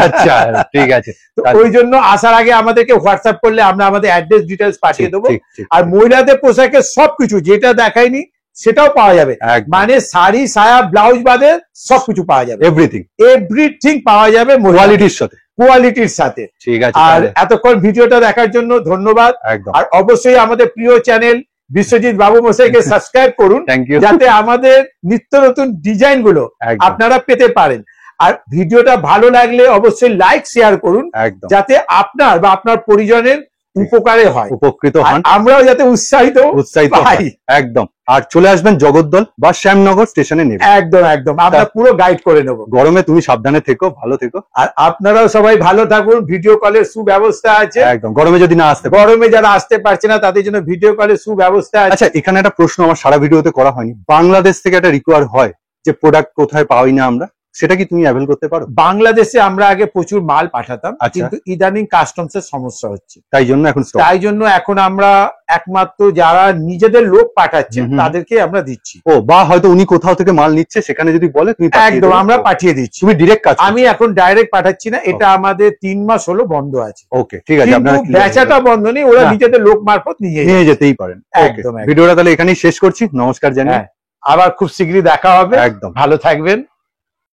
আচ্ছা ঠিক আছে, তো ওই জন্য আসার আগে আমাদেরকে হোয়াটসঅ্যাপ করলে আমরা আমাদের অ্যাড্রেস ডিটেলস পাঠিয়ে দেবো। ঠিক, ঠিক, আর মহিলাদের পোশাকের সবকিছু যেটা দেখাইনি সেটাও পাওয়া যাবে, একদম। মানে শাড়ি সায়া ব্লাউজ বাদে সবকিছু পাওয়া যাবে, এভরিথিং পাওয়া যাবে কোয়ালিটির সাথে। কোয়ালিটির সাথে। ঠিক আছে, আর তাহলে এতক্ষণ ভিডিওটা দেখার জন্য ধন্যবাদ। একদম। আর অবশ্যই আমাদের প্রিয় চ্যানেল বিশ্বজিৎ বাবু মশাইকে সাবস্ক্রাইব করুন, থ্যাংক ইউ। যাতে আমাদের নিত্য নতুন ডিজাইন গুলো একদম, আপনারা পেতে পারেন। আর ভিডিওটা ভালো লাগলে অবশ্যই লাইক শেয়ার করুন, একদম, যাতে আপনার বা আপনার পরিজনের উপকারে হয়, উপকৃত আর হন, আমরাও যাতে উৎসাহিত উৎসাহিত পাই। হন। একদম। আর চলে আসবেন জগদ্দল বা শ্যামনগর স্টেশনে নেবে। একদম একদম, আমরা পুরো গাইড করে নেব। গরমে তুমি সাবধানে থেকো, ভালো থেকো। আর আপনারাও সবাই ভালো থাকুন। ভিডিও কলের সুব্যবস্থা আছে, একদম, গরমে যদি না আসতে পারো। গরমে যারা আসতে পারছে না তাদের জন্য ভিডিও কলের সুব্যবস্থা আছে। আচ্ছা, এখানে একটা প্রশ্ন আমার সারা ভিডিওতে করা হয়নি। বাংলাদেশ থেকে একটা রিকোয়ার হয় যে প্রোডাক্ট কোথায় পাওয়াই না আমরা, সেটা কি তুমি অ্যাভেল করতে পারো? বাংলাদেশে আমরা আগে প্রচুর মাল পাঠাতাম, আচ্ছা। কিন্তু ইদানিং কাস্টমস এর সমস্যা হচ্ছে, তাই জন্য এখন stop। তাই জন্য এখন আমরা একমাত্র যারা নিজেদের লোক পাঠাচ্ছেন হুম হুম। তাদেরকে আমরা দিচ্ছি। ও, বা হয়তো উনি কোথাও থেকে মাল নিচ্ছে, সেখানে যদি বলে তুমি পাঠিয়ে একদম, দেবে। আমরা পাঠিয়ে দিচ্ছি। তুমি ডিরেক্ট কাজ। আমি এখন ডাইরেক্ট পাঠাচ্ছি না, এটা আমাদের 3 মাস হলো বন্ধ আছে। ওকে, ঠিক আছে, কিন্তু আপনারা বেচাটা বন্ধ নেই, ওরা না। নিজেদের লোক মারফত নিয়ে যায়। নিয়ে যেতেই পারেন। Okay, একদম, একদম। ভিডিওটা তাহলে এখানেই শেষ করছি। নমস্কার জানিয়ে। হ্যাঁ, আবার খুব শীঘ্রই দেখা হবে। একদম। ভালো থাকবেন।